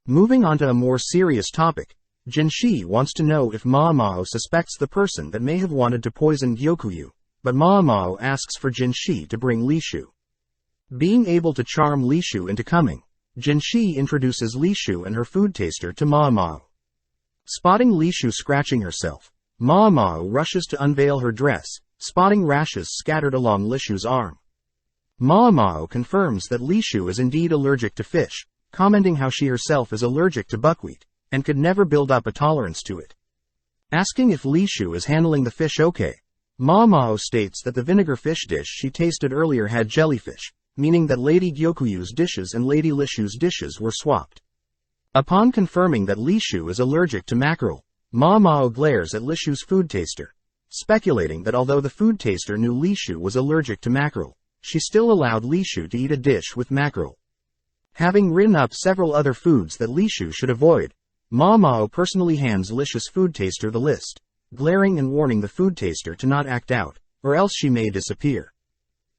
Moving on to a more serious topic, Jinshi wants to know if Ma Mao suspects the person that may have wanted to poison Gyokuyu, but Ma Mao asks for Jinshi to bring Li Shu. Being able to charm Li Shu into coming, Jinshi introduces Li Shu and her food taster to Ma Mao. Spotting Li Shu scratching herself, Ma Mao rushes to unveil her dress, spotting rashes scattered along Li Shu's arm. Ma Mao confirms that Li Shu is indeed allergic to fish, commenting how she herself is allergic to buckwheat, and could never build up a tolerance to it. Asking if Li Shu is handling the fish okay, Ma Mao states that the vinegar fish dish she tasted earlier had jellyfish, meaning that Lady Gyokuyu's dishes and Lady Li Shu's dishes were swapped. Upon confirming that Li Shu is allergic to mackerel, Ma Mao glares at Li Shu's food taster, speculating that although the food taster knew Li Shu was allergic to mackerel, she still allowed Li Shu to eat a dish with mackerel. Having written up several other foods that Li Shu should avoid, Ma Mao personally hands Li Shu's food taster the list, glaring and warning the food taster to not act out, or else she may disappear.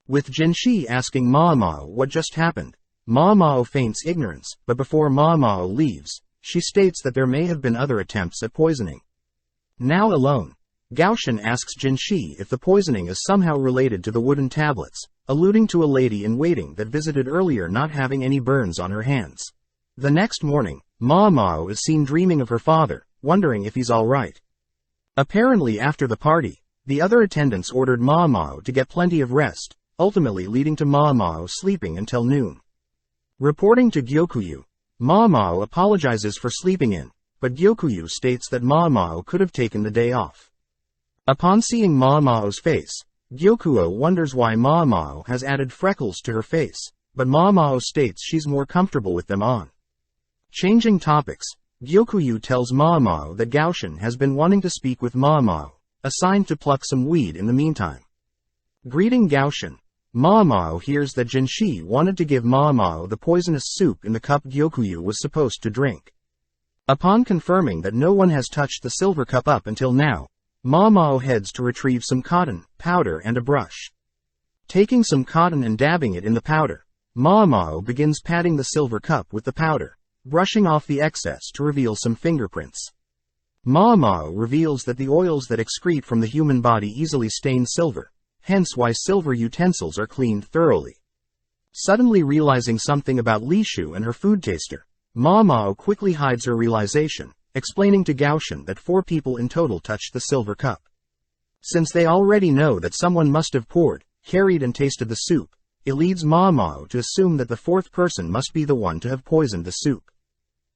With Jinshi asking Ma Mao what just happened, Ma Mao feigns ignorance, but before Ma Mao leaves, she states that there may have been other attempts at poisoning. Now alone, Gaoshan asks Jinshi if the poisoning is somehow related to the wooden tablets, alluding to a lady-in-waiting that visited earlier not having any burns on her hands. The next morning, Ma Mao is seen dreaming of her father, wondering if he's alright. Apparently after the party, the other attendants ordered Ma Mao to get plenty of rest, ultimately leading to Ma Mao sleeping until noon. Reporting to Gyokuyu, Ma Mao apologizes for sleeping in, but Gyokuyu states that Ma Mao could have taken the day off. Upon seeing Ma Mao's face, Gyokuyu wonders why Ma Mao has added freckles to her face, but Ma Mao states she's more comfortable with them on. Changing topics, Gyokuyu tells Ma Mao that Gaoshan has been wanting to speak with Ma Mao, assigned to pluck some weed in the meantime. Greeting Gaoshan, Ma Mao hears that Jinshi wanted to give Ma Mao the poisonous soup in the cup Gyokuyu was supposed to drink. Upon confirming that no one has touched the silver cup up until now, Ma Mao heads to retrieve some cotton, powder and a brush. Taking some cotton and dabbing it in the powder, Ma Mao begins patting the silver cup with the powder, brushing off the excess to reveal some fingerprints. Ma Mao reveals that the oils that excrete from the human body easily stain silver, hence why silver utensils are cleaned thoroughly. Suddenly realizing something about Li Shu and her food taster, Ma Mao quickly hides her realization, explaining to Gaoshan that 4 people in total touched the silver cup. Since they already know that someone must have poured, carried and tasted the soup, it leads Ma Mao to assume that the 4th person must be the one to have poisoned the soup.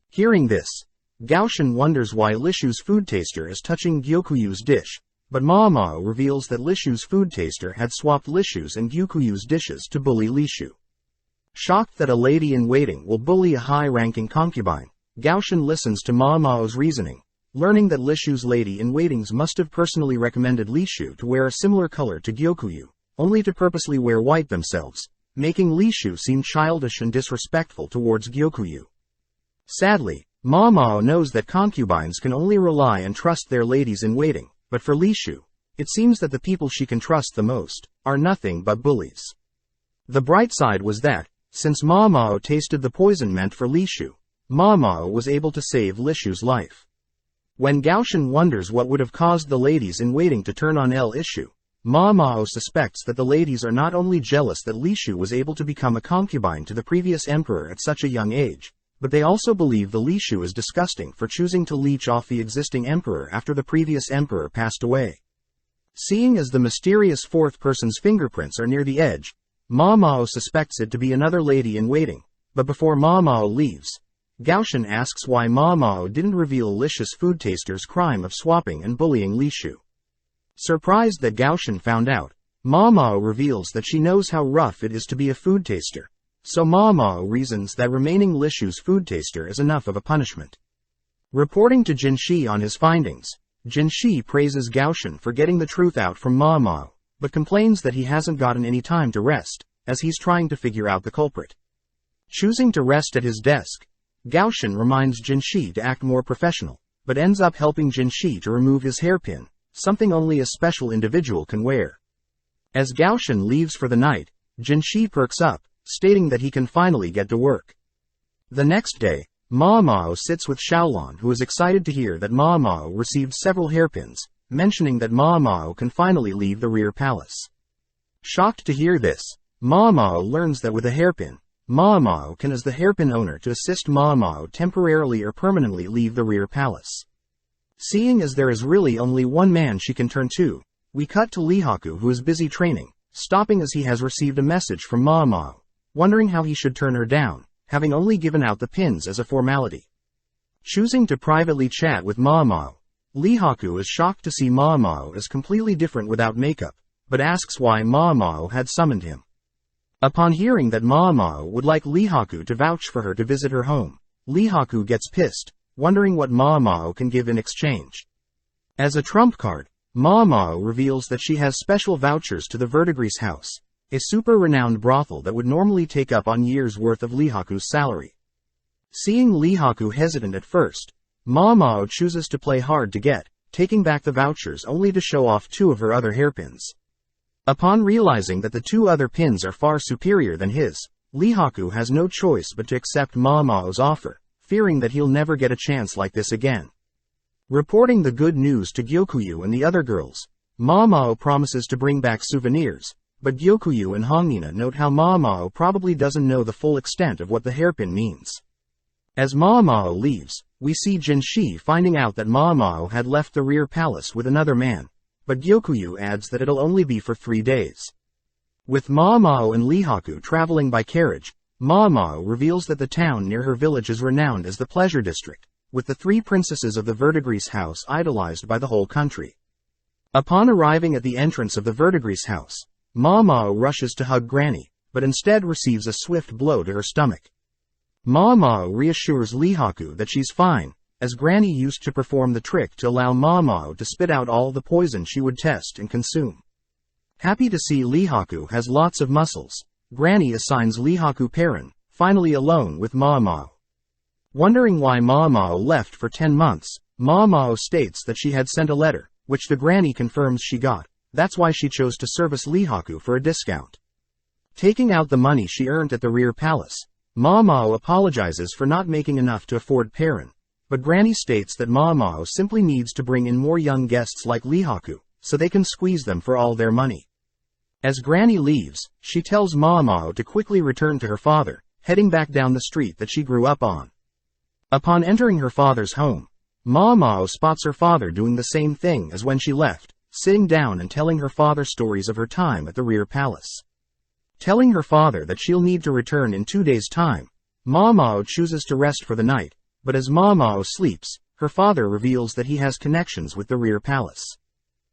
Hearing this, Gaoshan wonders why Li Shu's food taster is touching Gyokuyu's dish, but Ma Mao reveals that Li Shu's food taster had swapped Li Shu's and Gyokuyu's dishes to bully Li Shu. Shocked that a lady-in-waiting will bully a high-ranking concubine, Gaoshan listens to Ma Mao's reasoning, learning that Li Shu's lady-in-waitings must have personally recommended Li Shu to wear a similar color to Gyokuyu, only to purposely wear white themselves, making Li Shu seem childish and disrespectful towards Gyokuyu. Sadly, Ma Mao knows that concubines can only rely and trust their ladies-in-waiting, but for Li Shu, it seems that the people she can trust the most are nothing but bullies. The bright side was that, since Ma Mao tasted the poison meant for Li Shu, Ma Mao was able to save Li Shu's life. When Gaoshan wonders what would have caused the ladies-in-waiting to turn on Li Shu, Ma Mao suspects that the ladies are not only jealous that Li Shu was able to become a concubine to the previous emperor at such a young age, but they also believe the Li Shu is disgusting for choosing to leech off the existing emperor after the previous emperor passed away. Seeing as the mysterious 4th person's fingerprints are near the edge, Ma Mao suspects it to be another lady-in-waiting, but before Ma Mao leaves, Gaoshan asks why Ma Mao didn't reveal Li Shu's food taster's crime of swapping and bullying Li Shu. Surprised that Gaoshan found out, Ma Mao reveals that she knows how rough it is to be a food taster, so Ma Mao reasons that remaining Li Shu's food taster is enough of a punishment. Reporting to Jinshi on his findings, Jinshi praises Gaoshan for getting the truth out from Ma Mao, but complains that he hasn't gotten any time to rest, as he's trying to figure out the culprit. Choosing to rest at his desk, Gaoshan reminds Jinshi to act more professional, but ends up helping Jinshi to remove his hairpin, something only a special individual can wear. As Gaoshan leaves for the night, Jinshi perks up, stating that he can finally get to work. The next day, Ma Mao sits with Xiaolon, who is excited to hear that Ma Mao received several hairpins, mentioning that Ma Mao can finally leave the rear palace. Shocked to hear this, Ma Mao learns that with a hairpin, Ma Mao can as the hairpin owner to assist Ma Mao temporarily or permanently leave the rear palace. Seeing as there is really only one man she can turn to, we cut to Lihaku, who is busy training, stopping as he has received a message from Ma Mao, wondering how he should turn her down, having only given out the pins as a formality. Choosing to privately chat with Ma Mao, Lihaku is shocked to see Ma Mao is completely different without makeup, but asks why Ma Mao had summoned him. Upon hearing that Ma Mao would like Lihaku to vouch for her to visit her home, Lihaku gets pissed, wondering what Ma Mao can give in exchange. As a trump card, Mao reveals that she has special vouchers to the Verdigris house, a super-renowned brothel that would normally take up on years' worth of Lihaku's salary. Seeing Lihaku hesitant at first, Mao chooses to play hard to get, taking back the vouchers only to show off 2 of her other hairpins. Upon realizing that the 2 other pins are far superior than his, Lihaku has no choice but to accept Mao's offer, fearing that he'll never get a chance like this again. Reporting the good news to Gyokuyu and the other girls, Mao promises to bring back souvenirs, but Gyokuyu and Hongnina note how Mao probably doesn't know the full extent of what the hairpin means. As Mao leaves, we see Jinshi finding out that Mao had left the rear palace with another man, but Gyokuyu adds that it'll only be for 3 days. With Mao and Lihaku traveling by carriage, Mao reveals that the town near her village is renowned as the Pleasure District, with the 3 princesses of the Verdigris house idolized by the whole country. Upon arriving at the entrance of the Verdigris house, Mao rushes to hug Granny, but instead receives a swift blow to her stomach. Mao reassures Lihaku that she's fine, as Granny used to perform the trick to allow Mao to spit out all the poison she would test and consume. Happy to see Lihaku has lots of muscles, Granny assigns Lihaku Perrin, finally alone with Mao. Wondering why Mao left for 10 months, Mao states that she had sent a letter, which the Granny confirms she got. That's why she chose to service Lihaku for a discount. Taking out the money she earned at the rear palace, Mao apologizes for not making enough to afford Perrin, but Granny states that Mao simply needs to bring in more young guests like Lihaku, so they can squeeze them for all their money. As Granny leaves, she tells Mao to quickly return to her father, heading back down the street that she grew up on. Upon entering her father's home, Mao spots her father doing the same thing as when she left, sitting down and telling her father stories of her time at the rear palace. Telling her father that she'll need to return in 2 days' time, Mao chooses to rest for the night, but as Mao sleeps, her father reveals that he has connections with the rear palace.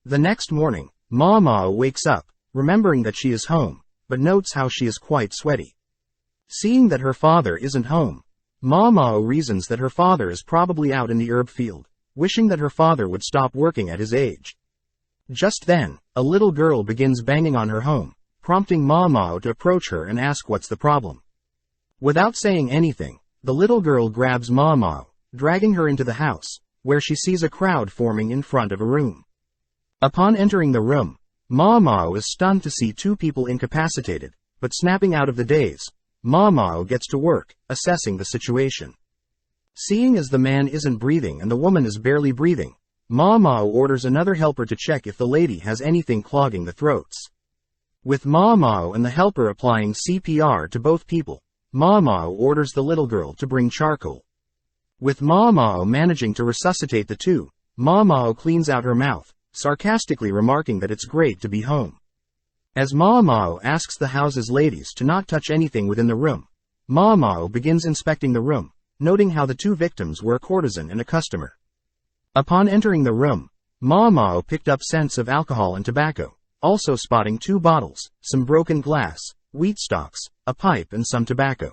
The next morning, Mao wakes up, remembering that she is home, but notes how she is quite sweaty. Seeing that her father isn't home, Mao reasons that her father is probably out in the herb field, wishing that her father would stop working at his age. Just then, a little girl begins banging on her home, prompting Mao to approach her and ask what's the problem. Without saying anything, the little girl grabs Mao, dragging her into the house, where she sees a crowd forming in front of a room. Upon entering the room, Mao is stunned to see 2 people incapacitated, but snapping out of the daze, Mao gets to work, assessing the situation. Seeing as the man isn't breathing and the woman is barely breathing, Mao orders another helper to check if the lady has anything clogging the throats. With Mao and the helper applying CPR to both people, Mao orders the little girl to bring charcoal. With Mao managing to resuscitate the 2, Mao cleans out her mouth, sarcastically remarking that it's great to be home. As Mao asks the house's ladies to not touch anything within the room, Mao begins inspecting the room, noting how the 2 victims were a courtesan and a customer. Upon entering the room, Mao picked up scents of alcohol and tobacco, also spotting 2 bottles, some broken glass, wheat stalks, a pipe and some tobacco.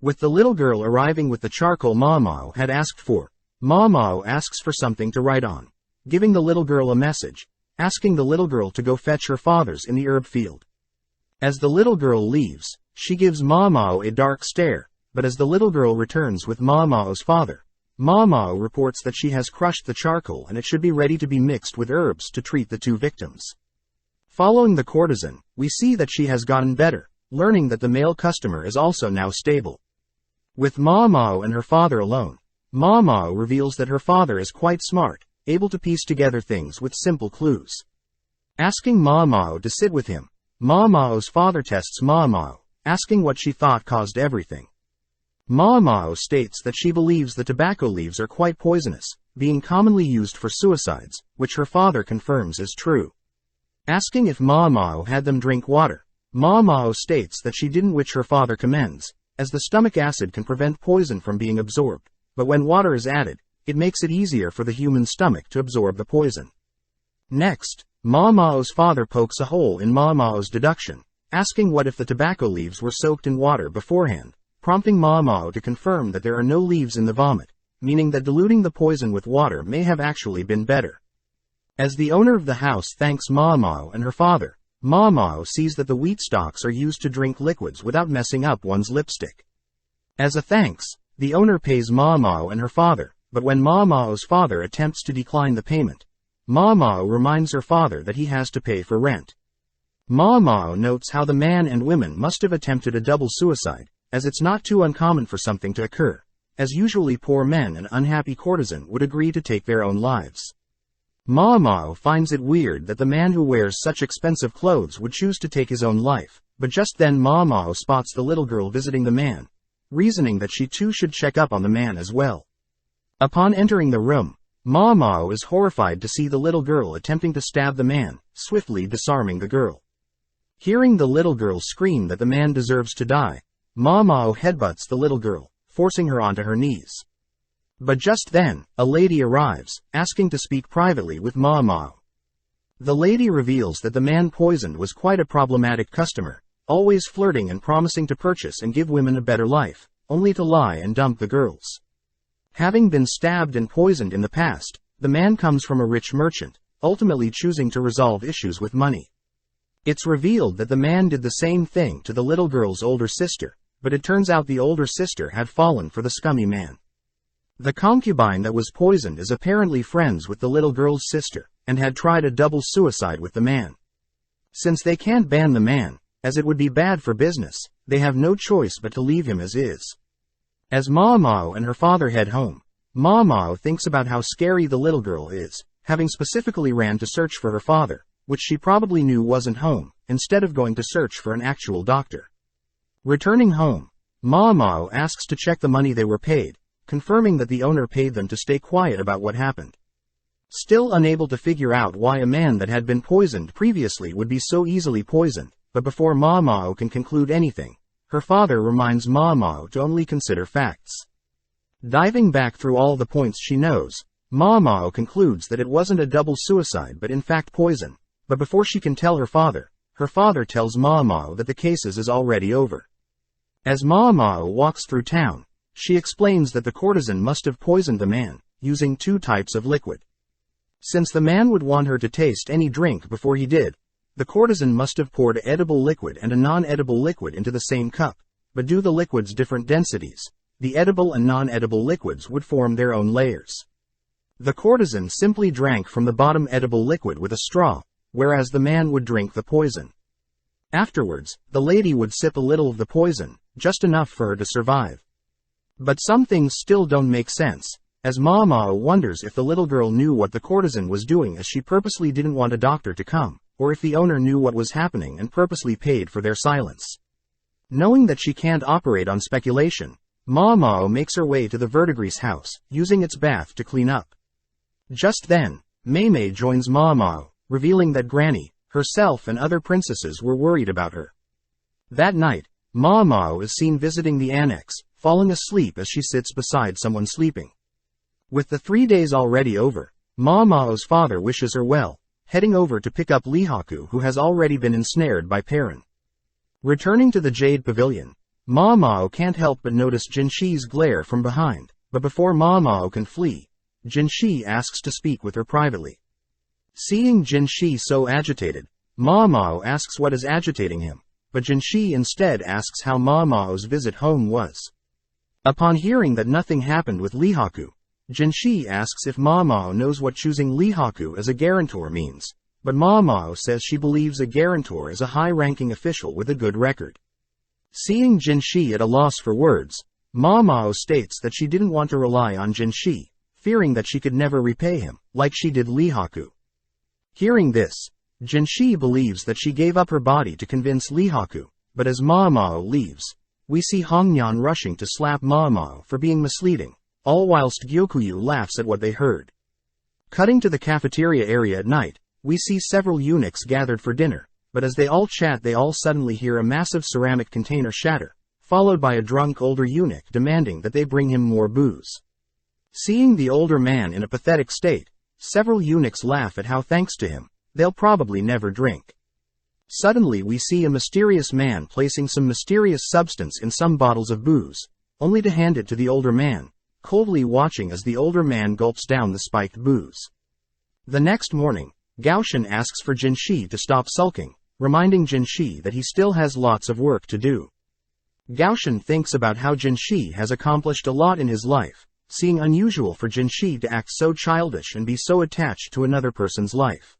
With the little girl arriving with the charcoal Mao had asked for, Mao asks for something to write on, giving the little girl a message, asking the little girl to go fetch her father's in the herb field. As the little girl leaves, she gives Mao a dark stare, but as the little girl returns with Mao's father, Mao reports that she has crushed the charcoal and it should be ready to be mixed with herbs to treat the 2 victims. Following the courtesan, we see that she has gotten better, learning that the male customer is also now stable. With Mao and her father alone, Mao reveals that her father is quite smart, able to piece together things with simple clues. Asking Mao to sit with him, Mao's father tests Mao, asking what she thought caused everything. Mao states that she believes the tobacco leaves are quite poisonous, being commonly used for suicides, which her father confirms is true. Asking if Mao had them drink water, Mao states that she didn't, which her father commends, as the stomach acid can prevent poison from being absorbed, but when water is added, it makes it easier for the human stomach to absorb the poison. Next, Mao's father pokes a hole in Mao's deduction, asking what if the tobacco leaves were soaked in water beforehand, prompting Mao to confirm that there are no leaves in the vomit, meaning that diluting the poison with water may have actually been better. As the owner of the house thanks Mao and her father, Mao sees that the wheat stalks are used to drink liquids without messing up one's lipstick. As a thanks, the owner pays Mao and her father, but when Mao's father attempts to decline the payment, Mao reminds her father that he has to pay for rent. Mao notes how the man and women must have attempted a double suicide, as it's not too uncommon for something to occur, as usually poor men and unhappy courtesan would agree to take their own lives. Mao finds it weird that the man who wears such expensive clothes would choose to take his own life, but just then Mao spots the little girl visiting the man, reasoning that she too should check up on the man as well. Upon entering the room, Mao is horrified to see the little girl attempting to stab the man, swiftly disarming the girl. Hearing the little girl scream that the man deserves to die, Mao headbutts the little girl, forcing her onto her knees. But just then, a lady arrives, asking to speak privately with Mao. The lady reveals that the man poisoned was quite a problematic customer, always flirting and promising to purchase and give women a better life, only to lie and dump the girls. Having been stabbed and poisoned in the past, the man comes from a rich merchant, ultimately choosing to resolve issues with money. It's revealed that the man did the same thing to the little girl's older sister, but it turns out the older sister had fallen for the scummy man. The concubine that was poisoned is apparently friends with the little girl's sister, and had tried a double suicide with the man. Since they can't ban the man, as it would be bad for business, they have no choice but to leave him as is. As Mao and her father head home, Mao thinks about how scary the little girl is, having specifically ran to search for her father, which she probably knew wasn't home, instead of going to search for an actual doctor. Returning home, Mao asks to check the money they were paid, confirming that the owner paid them to stay quiet about what happened. Still unable to figure out why a man that had been poisoned previously would be so easily poisoned, but before Mao can conclude anything, her father reminds Mao to only consider facts. Diving back through all the points she knows, Mao concludes that it wasn't a double suicide but in fact poison, but before she can tell her father tells Mao that the case is already over. As Mao walks through town, she explains that the courtesan must have poisoned the man, using 2 types of liquid. Since the man would want her to taste any drink before he did, the courtesan must have poured an edible liquid and a non-edible liquid into the same cup, but due to the liquids' different densities, the edible and non-edible liquids would form their own layers. The courtesan simply drank from the bottom edible liquid with a straw, whereas the man would drink the poison. Afterwards, the lady would sip a little of the poison, just enough for her to survive. But some things still don't make sense, as Mao wonders if the little girl knew what the courtesan was doing as she purposely didn't want a doctor to come, or if the owner knew what was happening and purposely paid for their silence. Knowing that she can't operate on speculation, Mao makes her way to the verdigris house, using its bath to clean up. Just then, Mei joins Mao, revealing that Granny, herself and other princesses were worried about her. That night, Mao is seen visiting the annex, falling asleep as she sits beside someone sleeping. With the 3 days already over, Mao's father wishes her well, heading over to pick up Lihaku who has already been ensnared by Perrin. Returning to the Jade Pavilion, Mao can't help but notice Jinshi's glare from behind, but before Mao can flee, Jinshi asks to speak with her privately. Seeing Jinshi so agitated, Mao asks what is agitating him, but Jinshi instead asks how Mao's visit home was. Upon hearing that nothing happened with Lihaku, Jinshi asks if Mao knows what choosing Lihaku as a guarantor means, but Mao says she believes a guarantor is a high-ranking official with a good record. Seeing Jinshi at a loss for words, Mao states that she didn't want to rely on Jinshi, fearing that she could never repay him, like she did Lihaku. Hearing this, Jinshi believes that she gave up her body to convince Lihaku, but as Mao leaves, we see Hongnian rushing to slap Mao for being misleading, all whilst Gyokuyu laughs at what they heard. Cutting to the cafeteria area at night, we see several eunuchs gathered for dinner, but as they all chat they all suddenly hear a massive ceramic container shatter, followed by a drunk older eunuch demanding that they bring him more booze. Seeing the older man in a pathetic state, several eunuchs laugh at how thanks to him, they'll probably never drink. Suddenly we see a mysterious man placing some mysterious substance in some bottles of booze, only to hand it to the older man, coldly watching as the older man gulps down the spiked booze. The next morning, Gaoshan asks for Jinshi to stop sulking, reminding Jinshi that he still has lots of work to do. Gaoshan thinks about how Jinshi has accomplished a lot in his life, seeing unusual for Jinshi to act so childish and be so attached to another person's life.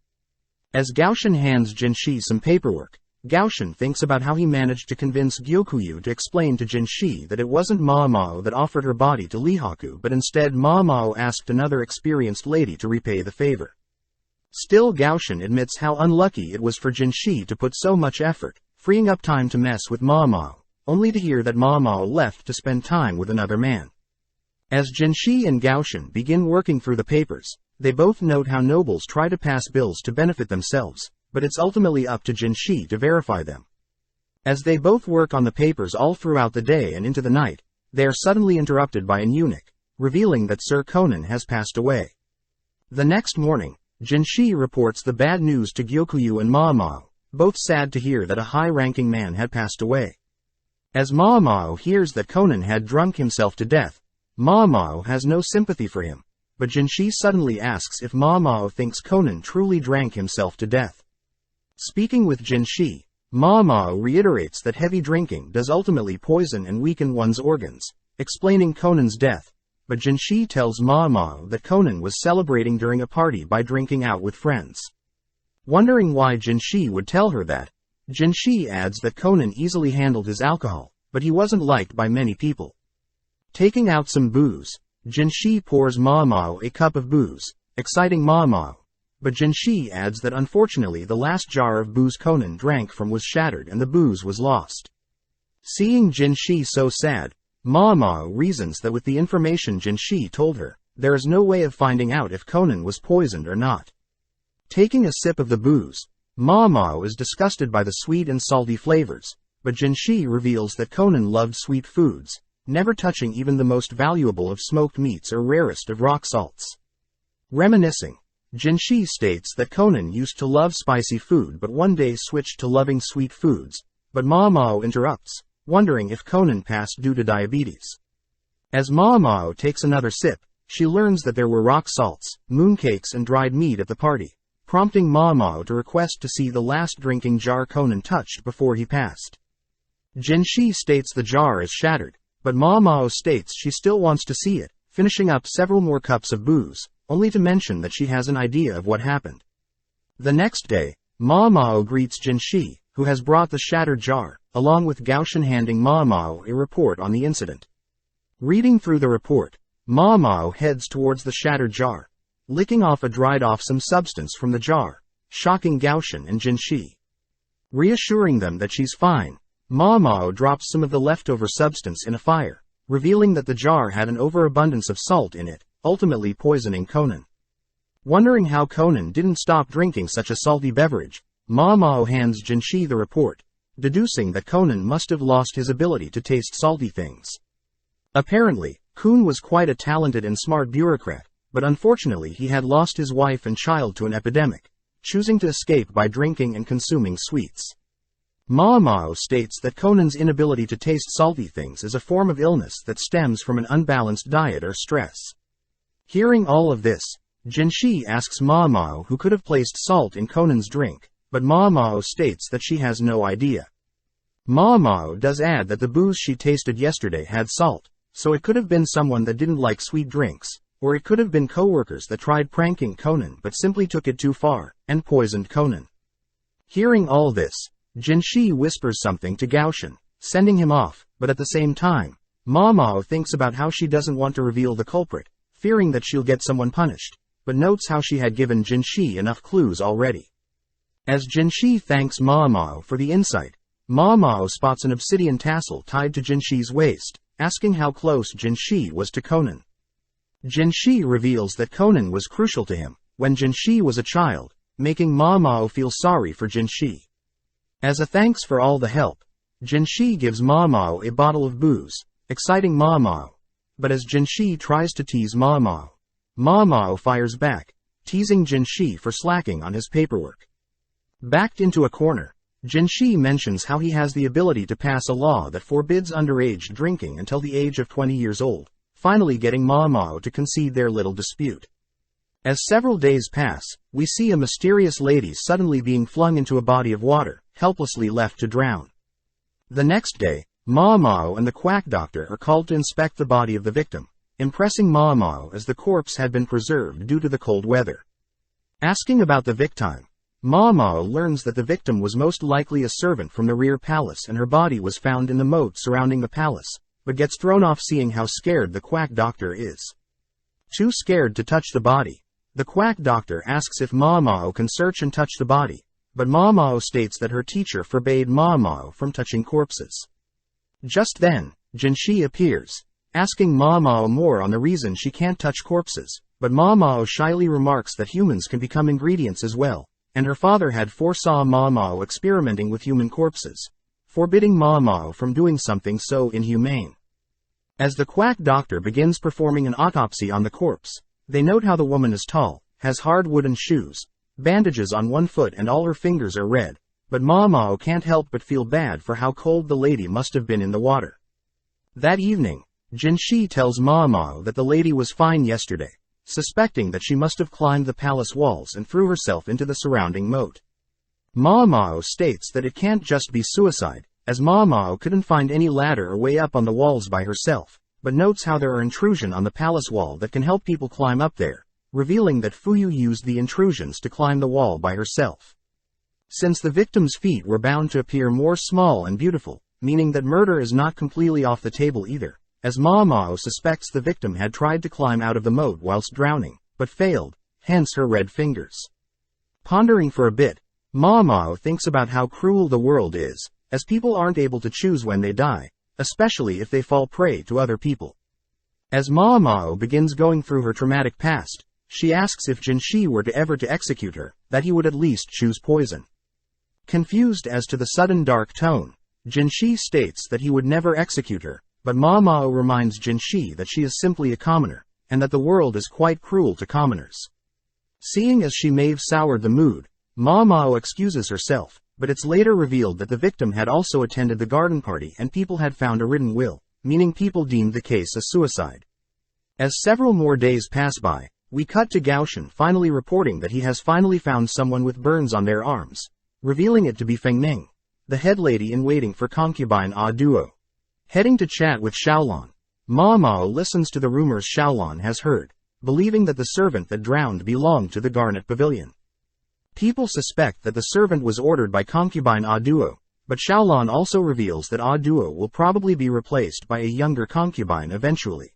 As Gaoshan hands Jinshi some paperwork, Gaoshan thinks about how he managed to convince Gyokuyu to explain to Jinshi that it wasn't Maamao that offered her body to Lihaku, but instead Maamao asked another experienced lady to repay the favor. Still, Gaoshan admits how unlucky it was for Jinshi to put so much effort, freeing up time to mess with Maamao, only to hear that Maamao left to spend time with another man. As Jinshi and Gaoshan begin working through the papers, they both note how nobles try to pass bills to benefit themselves, but it's ultimately up to Jinshi to verify them. As they both work on the papers all throughout the day and into the night, they are suddenly interrupted by an eunuch, revealing that Sir Conan has passed away. The next morning, Jinshi reports the bad news to Gyokuyu and Maamao, both sad to hear that a high-ranking man had passed away. As Maamao hears that Conan had drunk himself to death, Maamao has no sympathy for him, but Jinshi suddenly asks if Maamao thinks Conan truly drank himself to death. Speaking with Jinshi, Maamao reiterates that heavy drinking does ultimately poison and weaken one's organs, explaining Conan's death, but Jinshi tells Maamao that Conan was celebrating during a party by drinking out with friends. Wondering why Jinshi would tell her that, Jinshi adds that Conan easily handled his alcohol, but he wasn't liked by many people. Taking out some booze, Jinshi pours Maamao a cup of booze, exciting Maamao, but Jinshi adds that unfortunately the last jar of booze Conan drank from was shattered and the booze was lost. Seeing Jinshi so sad, Maamao reasons that with the information Jinshi told her, there is no way of finding out if Conan was poisoned or not. Taking a sip of the booze, Maamao is disgusted by the sweet and salty flavors, but Jinshi reveals that Conan loved sweet foods, never touching even the most valuable of smoked meats or rarest of rock salts. Reminiscing, Jinshi states that Conan used to love spicy food but one day switched to loving sweet foods, but Maamao interrupts, wondering if Conan passed due to diabetes. As Maamao takes another sip, she learns that there were rock salts, mooncakes and dried meat at the party, prompting Maamao to request to see the last drinking jar Conan touched before he passed. Jinshi states the jar is shattered, but Maamao states she still wants to see it, finishing up several more cups of booze, only to mention that she has an idea of what happened. The next day, Maamao greets Jinshi, who has brought the shattered jar, along with Gaoshan handing Maamao a report on the incident. Reading through the report, Maamao heads towards the shattered jar, licking off some substance from the jar, shocking Gaoshan and Jinshi. Reassuring them that she's fine, Maamao drops some of the leftover substance in a fire, revealing that the jar had an overabundance of salt in it, ultimately poisoning Conan. Wondering how Conan didn't stop drinking such a salty beverage, Maamao hands Jinshi the report, deducing that Conan must have lost his ability to taste salty things. Apparently, Kun was quite a talented and smart bureaucrat, but unfortunately he had lost his wife and child to an epidemic, choosing to escape by drinking and consuming sweets. Maamao states that Conan's inability to taste salty things is a form of illness that stems from an unbalanced diet or stress. Hearing all of this, Jinshi asks Maamao who could have placed salt in Conan's drink, but Maamao states that she has no idea. Maamao does add that the booze she tasted yesterday had salt, so it could have been someone that didn't like sweet drinks, or it could have been co-workers that tried pranking Conan but simply took it too far, and poisoned Conan. Hearing all this, Jinshi whispers something to Gaoshan, sending him off, but at the same time, Maamao thinks about how she doesn't want to reveal the culprit, fearing that she'll get someone punished, but notes how she had given Jinshi enough clues already. As Jinshi thanks Maamao for the insight, Maamao spots an obsidian tassel tied to Jinshi's waist, asking how close Jinshi was to Conan. Jinshi reveals that Conan was crucial to him when Jinshi was a child, making Maamao feel sorry for Jinshi. As a thanks for all the help, Jinshi gives Maamao a bottle of booze, exciting Maamao, but as Jinshi tries to tease Maamao, Maamao fires back, teasing Jinshi for slacking on his paperwork. Backed into a corner, Jinshi mentions how he has the ability to pass a law that forbids underage drinking until the age of 20 years old, finally getting Maamao to concede their little dispute. As several days pass, we see a mysterious lady suddenly being flung into a body of water, helplessly left to drown. The next day, Ma Mao and the quack doctor are called to inspect the body of the victim, impressing Ma Mao as the corpse had been preserved due to the cold weather. Asking about the victim, Ma Mao learns that the victim was most likely a servant from the rear palace and her body was found in the moat surrounding the palace, but gets thrown off seeing how scared the quack doctor is. Too scared to touch the body, the quack doctor asks if Ma Mao can search and touch the body, but Ma Mao states that her teacher forbade Ma Mao from touching corpses. Just then, Jinshi appears, asking Ma Mao more on the reason she can't touch corpses, but Ma Mao shyly remarks that humans can become ingredients as well, and her father had foresaw Ma Mao experimenting with human corpses, forbidding Ma Mao from doing something so inhumane. As the quack doctor begins performing an autopsy on the corpse, they note how the woman is tall, has hard wooden shoes, bandages on one foot and all her fingers are red, but Ma Mao can't help but feel bad for how cold the lady must have been in the water. That evening, Jinshi tells Ma Mao that the lady was fine yesterday, suspecting that she must have climbed the palace walls and threw herself into the surrounding moat. Ma Mao states that it can't just be suicide, as Ma Mao couldn't find any ladder or way up on the walls by herself, but notes how there are intrusions on the palace wall that can help people climb up there, revealing that Fuyu used the intrusions to climb the wall by herself. Since the victim's feet were bound to appear more small and beautiful, meaning that murder is not completely off the table either, as Ma Mao suspects the victim had tried to climb out of the moat whilst drowning, but failed, hence her red fingers. Pondering for a bit, Ma Mao thinks about how cruel the world is, as people aren't able to choose when they die, especially if they fall prey to other people. As Ma Mao begins going through her traumatic past, she asks if Jinshi were to ever to execute her, that he would at least choose poison. Confused as to the sudden dark tone, Jinshi states that he would never execute her, but Ma Mao reminds Jinshi that she is simply a commoner, and that the world is quite cruel to commoners. Seeing as she may have soured the mood, Ma Mao excuses herself, but it's later revealed that the victim had also attended the garden party and people had found a written will, meaning people deemed the case a suicide. As several more days pass by, we cut to Gaoshan finally reporting that he has finally found someone with burns on their arms, revealing it to be Feng Ming, the head lady in waiting for concubine Ah Duo. Heading to chat with Xiaolon, Ma Mao listens to the rumors Xiaolon has heard, believing that the servant that drowned belonged to the Garnet Pavilion. People suspect that the servant was ordered by concubine Ah Duo, but Xiaolon also reveals that Ah Duo will probably be replaced by a younger concubine eventually.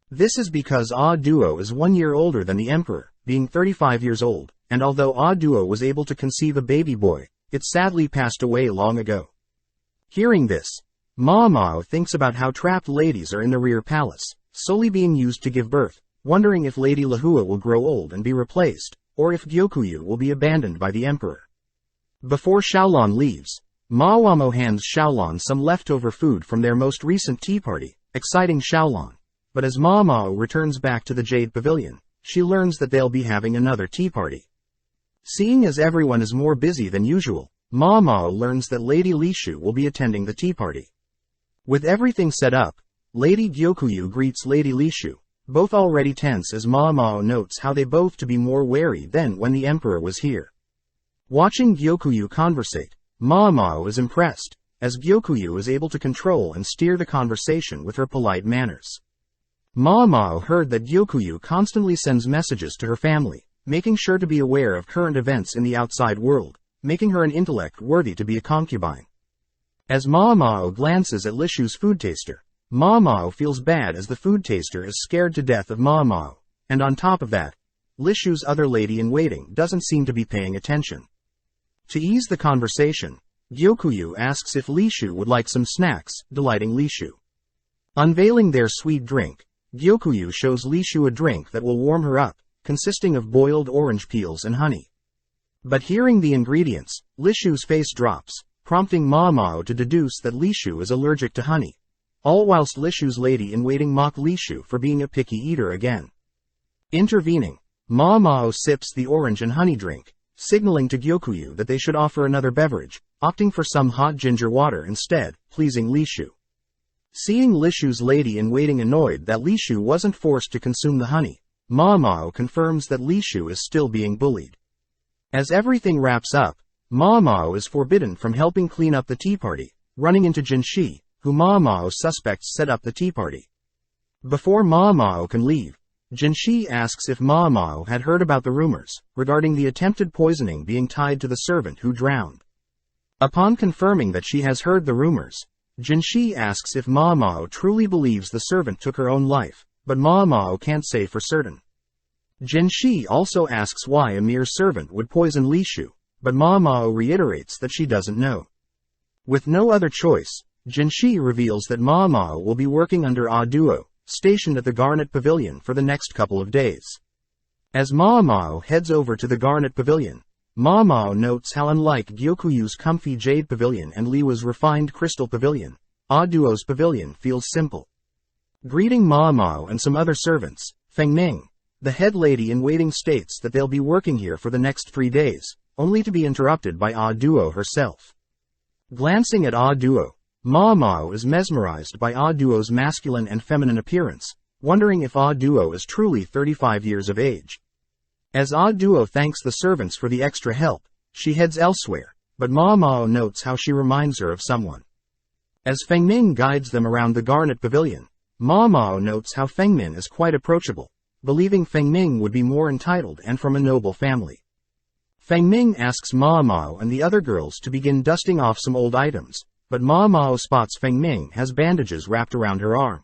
This is because Ah Duo is 1 year older than the emperor, being 35 years old, and although Ah Duo was able to conceive a baby boy, it sadly passed away long ago. Hearing this, Ma Mao thinks about how trapped ladies are in the rear palace, solely being used to give birth, wondering if Lady Lahua will grow old and be replaced, or if Gyokuyu will be abandoned by the emperor. Before Xiaolon leaves, Ma Wamo hands Xiaolon some leftover food from their most recent tea party, exciting Xiaolon. But as Ma Mao returns back to the Jade Pavilion, she learns that they'll be having another tea party. Seeing as everyone is more busy than usual, Ma Mao learns that Lady Lishu will be attending the tea party. With everything set up, Lady Gyokuyu greets Lady Lishu, both already tense as Ma Mao notes how they both to be more wary than when the emperor was here. Watching Gyokuyu conversate, Ma Mao is impressed, as Gyokuyu is able to control and steer the conversation with her polite manners. Ma Mao heard that Gyokuyu constantly sends messages to her family, making sure to be aware of current events in the outside world, making her an intellect worthy to be a concubine. As Ma Mao glances at Lishu's food taster, Ma Mao feels bad as the food taster is scared to death of Ma Mao, and on top of that, Lishu's other lady-in-waiting doesn't seem to be paying attention. To ease the conversation, Gyokuyu asks if Lishu would like some snacks, delighting Lishu. Unveiling their sweet drink, Gyokuyu shows Lishu a drink that will warm her up, consisting of boiled orange peels and honey. But hearing the ingredients, Lishu's face drops, prompting Ma Mao to deduce that Lishu is allergic to honey, all whilst Lishu's lady-in-waiting mock Lishu for being a picky eater again. Intervening, Ma Mao sips the orange and honey drink, signaling to Gyokuyu that they should offer another beverage, opting for some hot ginger water instead, pleasing Lishu. Seeing Lishu's lady-in-waiting annoyed that Lishu wasn't forced to consume the honey, Ma Mao confirms that Li Shu is still being bullied. As everything wraps up, Ma Mao is forbidden from helping clean up the tea party, running into Jinshi, who Ma Mao suspects set up the tea party. Before Ma Mao can leave, Jinshi asks if Ma Mao had heard about the rumors regarding the attempted poisoning being tied to the servant who drowned. Upon confirming that she has heard the rumors, Jinshi asks if Ma Mao truly believes the servant took her own life, but Ma Mao can't say for certain. Jinshi also asks why a mere servant would poison Li Shu, but Ma Mao reiterates that she doesn't know. With no other choice, Jinshi reveals that Ma Mao will be working under A Duo, stationed at the Garnet Pavilion for the next couple of days. As Ma Mao heads over to the Garnet Pavilion, Ma Mao notes how unlike Gyokuyu's comfy jade pavilion and Liwa's refined crystal pavilion, A Duo's pavilion feels simple. Greeting Ma Mao and some other servants, Feng Ming, the head lady in waiting, states that they'll be working here for the next 3 days, only to be interrupted by A Duo herself. Glancing at A Duo, Ma Mao is mesmerized by A Duo's masculine and feminine appearance, wondering if A Duo is truly 35 years of age. As A Duo thanks the servants for the extra help, she heads elsewhere, but Ma Mao notes how she reminds her of someone. As Feng Ming guides them around the Garnet Pavilion, Ma Mao notes how Feng Min is quite approachable, believing Feng Ming would be more entitled and from a noble family. Feng Ming asks Ma Mao and the other girls to begin dusting off some old items, but Ma Mao spots Feng Ming has bandages wrapped around her arm.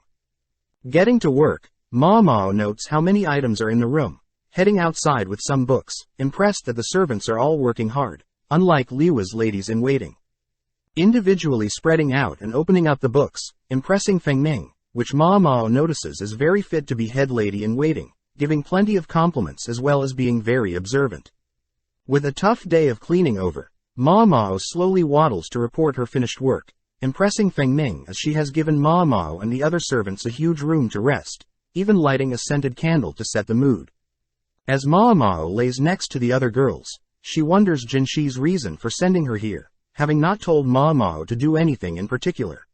Getting to work, Ma Mao notes how many items are in the room, heading outside with some books, impressed that the servants are all working hard, unlike Liwa's ladies-in-waiting. Individually spreading out and opening up the books, impressing Feng Ming, which Ma Mao notices is very fit to be head lady-in-waiting, giving plenty of compliments as well as being very observant. With a tough day of cleaning over, Ma Mao slowly waddles to report her finished work, impressing Feng Ming as she has given Ma Mao and the other servants a huge room to rest, even lighting a scented candle to set the mood. As Ma Mao lays next to the other girls, she wonders Jinshi's reason for sending her here, having not told Ma Mao to do anything in particular.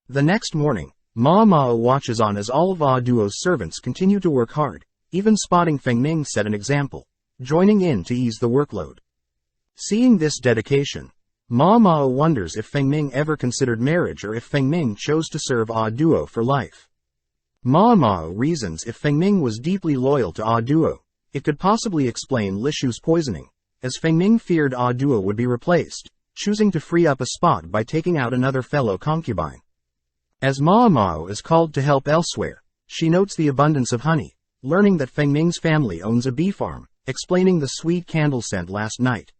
The next morning, Ma Mao watches on as all of A Duo's servants continue to work hard, even spotting Feng Ming set an example, joining in to ease the workload. Seeing this dedication, Ma Mao wonders if Feng Ming ever considered marriage or if Feng Ming chose to serve A Duo for life. Ma Mao reasons if Feng Ming was deeply loyal to A Duo, it could possibly explain Li Shu's poisoning, as Feng Ming feared A Duo would be replaced, choosing to free up a spot by taking out another fellow concubine. As Ma Mao is called to help elsewhere, she notes the abundance of honey, learning that Feng Ming's family owns a bee farm, explaining the sweet candle scent last night.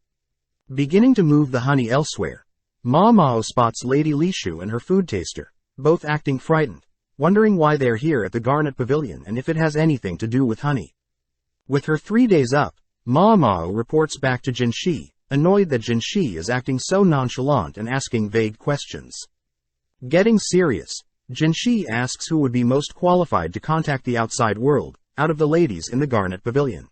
Beginning to move the honey elsewhere, Ma Mao spots Lady Li Shu and her food taster, both acting frightened, wondering why they're here at the Garnet Pavilion and if it has anything to do with honey. With her 3 days up, Ma Mao reports back to Jinshi, annoyed that Jinshi is acting so nonchalant and asking vague questions. Getting serious, Jinshi asks who would be most qualified to contact the outside world, out of the ladies in the Garnet Pavilion.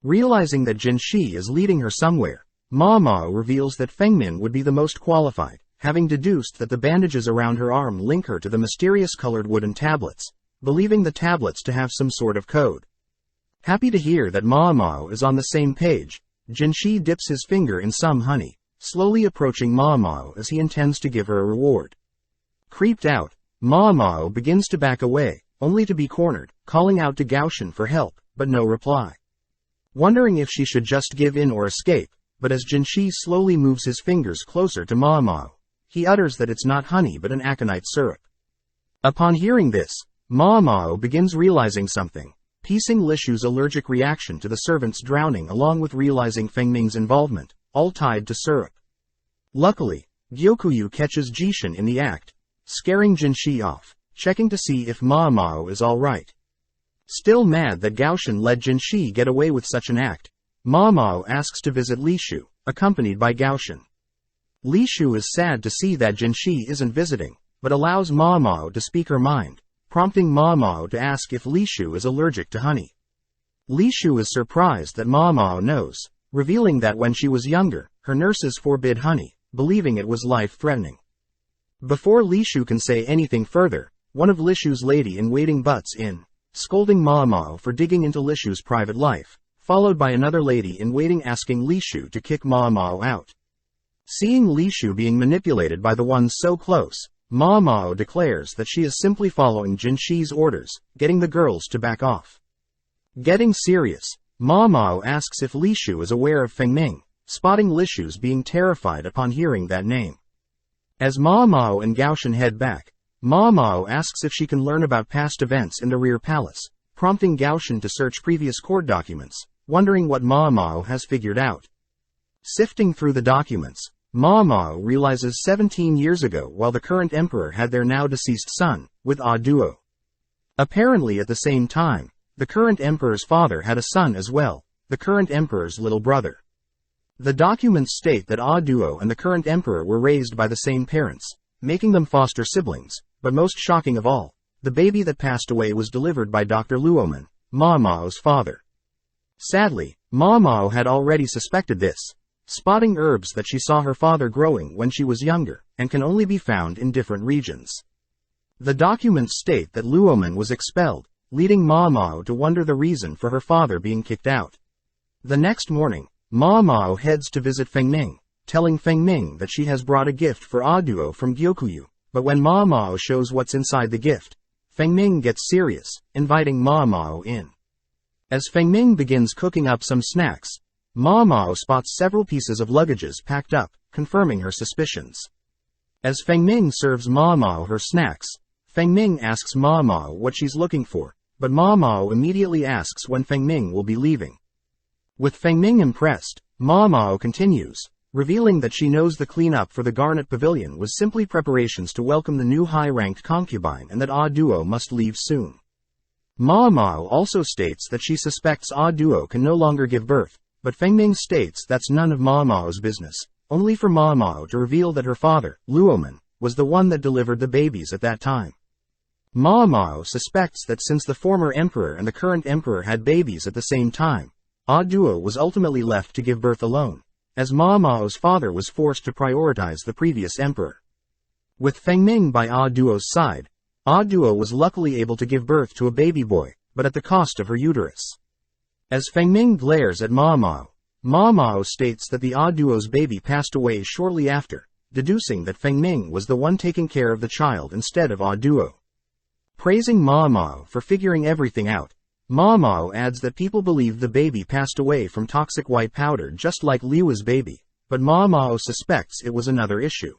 Realizing that Jinshi is leading her somewhere, Ma Mao reveals that Feng Min would be the most qualified, having deduced that the bandages around her arm link her to the mysterious colored wooden tablets, believing the tablets to have some sort of code. Happy to hear that Ma Mao is on the same page, Jinshi dips his finger in some honey, slowly approaching Ma Mao as he intends to give her a reward. Creeped out, Ma Mao begins to back away, only to be cornered, calling out to Gaoshan for help, but no reply. Wondering if she should just give in or escape, but as Jinshi slowly moves his fingers closer to Ma Mao, he utters that it's not honey but an aconite syrup. Upon hearing this, Ma Mao begins realizing something, piecing Li Shu's allergic reaction to the servants drowning along with realizing Feng Ming's involvement, all tied to syrup. Luckily, Gyokuyu catches Jishin in the act, scaring Jinshi off, checking to see if Ma Mao is alright. Still mad that Gaoshan let Jinshi get away with such an act, Ma Mao asks to visit Li Shu, accompanied by Gaoshan. Li Shu is sad to see that Jinshi isn't visiting, but allows Ma Mao to speak her mind, prompting Ma Mao to ask if Li Shu is allergic to honey. Li Shu is surprised that Ma Mao knows, revealing that when she was younger, her nurses forbid honey, believing it was life-threatening. Before Li Shu can say anything further, one of Li Shu's lady-in-waiting butts in, scolding Ma Mao for digging into Li Shu's private life, followed by another lady-in-waiting asking Li Shu to kick Ma Mao out. Seeing Li Shu being manipulated by the ones so close, Ma Mao declares that she is simply following Jin Shi's orders, getting the girls to back off. Getting serious, Ma Mao asks if Li Shu is aware of Feng Ming, spotting Li Shu's being terrified upon hearing that name. As Ma Mao and Gaoshan head back, Ma Mao asks if she can learn about past events in the rear palace, prompting Gaoshan to search previous court documents, wondering what Ma Mao has figured out. Sifting through the documents, Ma Mao realizes 17 years ago while the current emperor had their now deceased son, with Ah Duo. Apparently at the same time, the current emperor's father had a son as well, the current emperor's little brother. The documents state that Ah Duo and the current emperor were raised by the same parents, making them foster siblings, but most shocking of all, the baby that passed away was delivered by Dr. Luoman, Ma Mao's father. Sadly, Ma Mao had already suspected this, spotting herbs that she saw her father growing when she was younger, and can only be found in different regions. The documents state that Luoman was expelled, leading Ma Mao to wonder the reason for her father being kicked out. The next morning, Ma Mao heads to visit Feng Ming, telling Feng Ming that she has brought a gift for Ah Duo from Gyokuyu, but when Ma Mao shows what's inside the gift, Feng Ming gets serious, inviting Ma Mao in. As Feng Ming begins cooking up some snacks, Ma Mao spots several pieces of luggages packed up, confirming her suspicions. As Feng Ming serves Ma Mao her snacks, Feng Ming asks Ma Mao what she's looking for, but Ma Mao immediately asks when Feng Ming will be leaving. With Feng Ming impressed, Ma Mao continues, revealing that she knows the cleanup for the Garnet Pavilion was simply preparations to welcome the new high-ranked concubine and that Ah Duo must leave soon. Ma Mao also states that she suspects Ah Duo can no longer give birth, but Feng Ming states that's none of Ma Mao's business, only for Ma Mao to reveal that her father, Luoman, was the one that delivered the babies at that time. Ma Mao suspects that since the former emperor and the current emperor had babies at the same time, Ah Duo was ultimately left to give birth alone, as Ma Mao's father was forced to prioritize the previous emperor. With Feng Ming by Ah Duo's side, Ah Duo was luckily able to give birth to a baby boy, but at the cost of her uterus. As Feng Ming glares at Ma Mao states that the Ah Duo's baby passed away shortly after, deducing that Feng Ming was the one taking care of the child instead of Ah Duo. Praising Ma Mao for figuring everything out, Ma Mao adds that people believe the baby passed away from toxic white powder just like Liu's baby, but Ma Mao suspects it was another issue.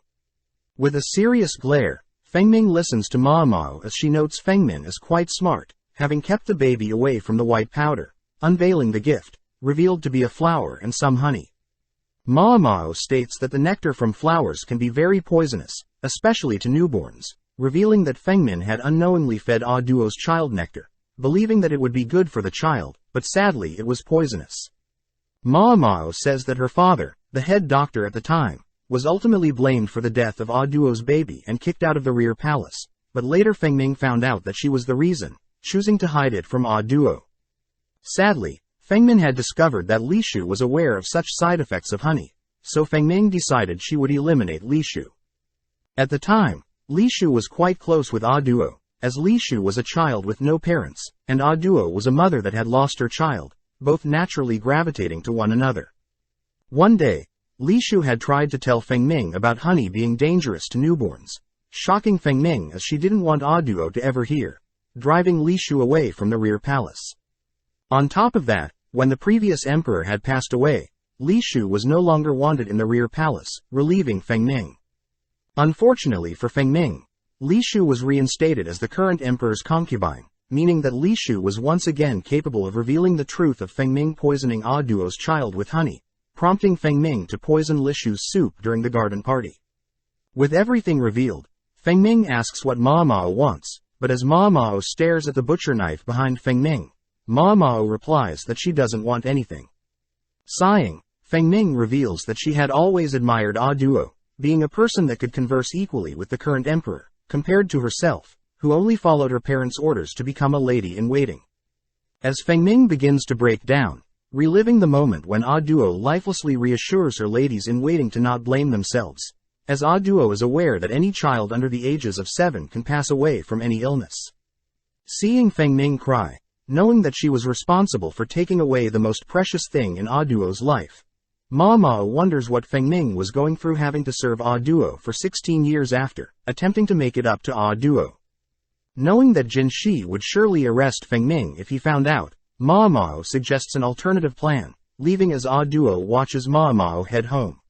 With a serious glare, Feng Ming listens to Ma Mao as she notes Feng Min is quite smart, having kept the baby away from the white powder, unveiling the gift, revealed to be a flower and some honey. Ma Mao states that the nectar from flowers can be very poisonous, especially to newborns, revealing that Feng Min had unknowingly fed Ah Duo's child nectar, believing that it would be good for the child, but sadly it was poisonous. Ma Mao says that her father, the head doctor at the time, was ultimately blamed for the death of Ah Duo's baby and kicked out of the rear palace, but later Feng Ming found out that she was the reason, choosing to hide it from Ah Duo. Sadly, Feng Min had discovered that Li Shu was aware of such side effects of honey, so Feng Ming decided she would eliminate Li Shu. At the time, Li Shu was quite close with Ah Duo, as Li Shu was a child with no parents, and Ah Duo was a mother that had lost her child, both naturally gravitating to one another. One day, Li Shu had tried to tell Feng Ming about honey being dangerous to newborns, shocking Feng Ming as she didn't want Ah Duo to ever hear, driving Li Shu away from the rear palace. On top of that, when the previous emperor had passed away, Li Shu was no longer wanted in the rear palace, relieving Feng Ming. Unfortunately for Feng Ming, Li Shu was reinstated as the current emperor's concubine, meaning that Li Shu was once again capable of revealing the truth of Feng Ming poisoning Ah Duo's child with honey, prompting Feng Ming to poison Li Shu's soup during the garden party. With everything revealed, Feng Ming asks what Ma Mao wants, but as Ma Mao stares at the butcher knife behind Feng Ming, Ma Mao replies that she doesn't want anything. Sighing, Feng Ming reveals that she had always admired Ah Duo, being a person that could converse equally with the current emperor, compared to herself, who only followed her parents' orders to become a lady-in-waiting. As Feng Ming begins to break down, reliving the moment when Ah Duo lifelessly reassures her ladies-in-waiting to not blame themselves, as Ah Duo is aware that any child under the ages of 7 can pass away from any illness. Seeing Feng Ming cry, knowing that she was responsible for taking away the most precious thing in Ah Duo's life, Ma Mao wonders what Feng Ming was going through having to serve Ah Duo for 16 years after, attempting to make it up to Ah Duo. Knowing that Jin Shi would surely arrest Feng Ming if he found out, Ma Mao suggests an alternative plan, leaving as Ah Duo watches Ma Mao head home.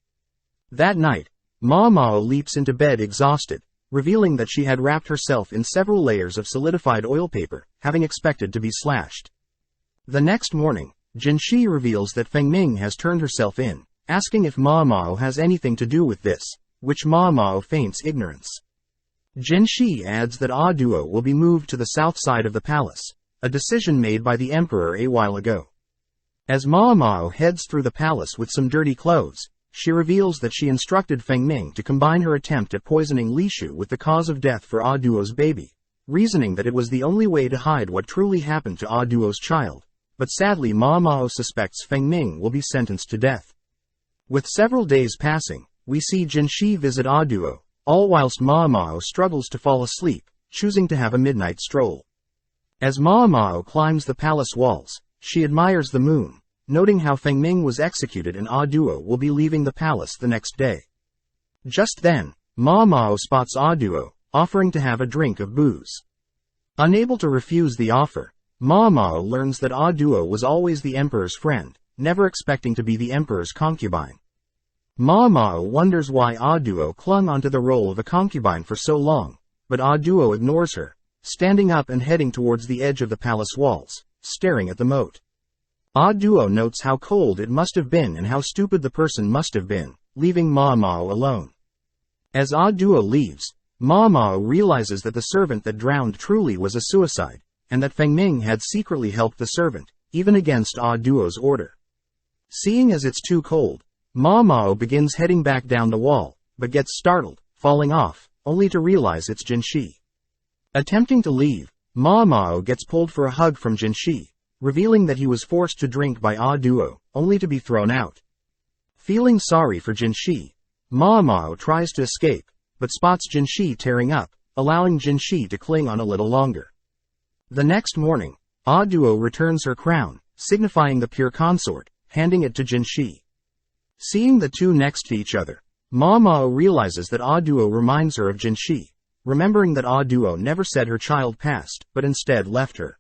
That night, Ma Mao leaps into bed exhausted, revealing that she had wrapped herself in several layers of solidified oil paper, having expected to be slashed. The next morning, Jin Shi reveals that Feng Ming has turned herself in, asking if Ma Mao has anything to do with this, which Ma Mao feigns ignorance. Jin Shi adds that Ah Duo will be moved to the south side of the palace, a decision made by the emperor a while ago. As Ma Mao heads through the palace with some dirty clothes, she reveals that she instructed Feng Ming to combine her attempt at poisoning Li Shu with the cause of death for Ah Duo's baby, reasoning that it was the only way to hide what truly happened to Ah Duo's child, but sadly Ma Mao suspects Feng Ming will be sentenced to death. With several days passing, we see Jin Shi visit Ah Duo, all whilst Ma Mao struggles to fall asleep, choosing to have a midnight stroll. As Ma Mao climbs the palace walls, she admires the moon, noting how Feng Ming was executed and Ah Duo will be leaving the palace the next day. Just then, Ma Mao spots Ah Duo, offering to have a drink of booze. Unable to refuse the offer, Ma Mao learns that Ah Duo was always the emperor's friend, never expecting to be the emperor's concubine. Ma Mao wonders why Ah Duo clung onto the role of a concubine for so long, but Ah Duo ignores her, standing up and heading towards the edge of the palace walls, staring at the moat. Ah Duo notes how cold it must have been and how stupid the person must have been, leaving Ma Mao alone. As Ah Duo leaves, Ma Mao realizes that the servant that drowned truly was a suicide, and that Feng Ming had secretly helped the servant, even against Ah Duo's order. Seeing as it's too cold, Ma Mao begins heading back down the wall, but gets startled, falling off, only to realize it's Jin Shi. Attempting to leave, Ma Mao gets pulled for a hug from Jin Shi, revealing that he was forced to drink by Ah Duo, only to be thrown out. Feeling sorry for Jin Shi, Ma Mao tries to escape, but spots Jin Shi tearing up, allowing Jin Shi to cling on a little longer. The next morning, Ah Duo returns her crown, signifying the pure consort, handing it to Jin Shi. Seeing the two next to each other, Ma Mao realizes that Ah Duo reminds her of Jin Shi, remembering that Ah Duo never said her child passed, but instead left her.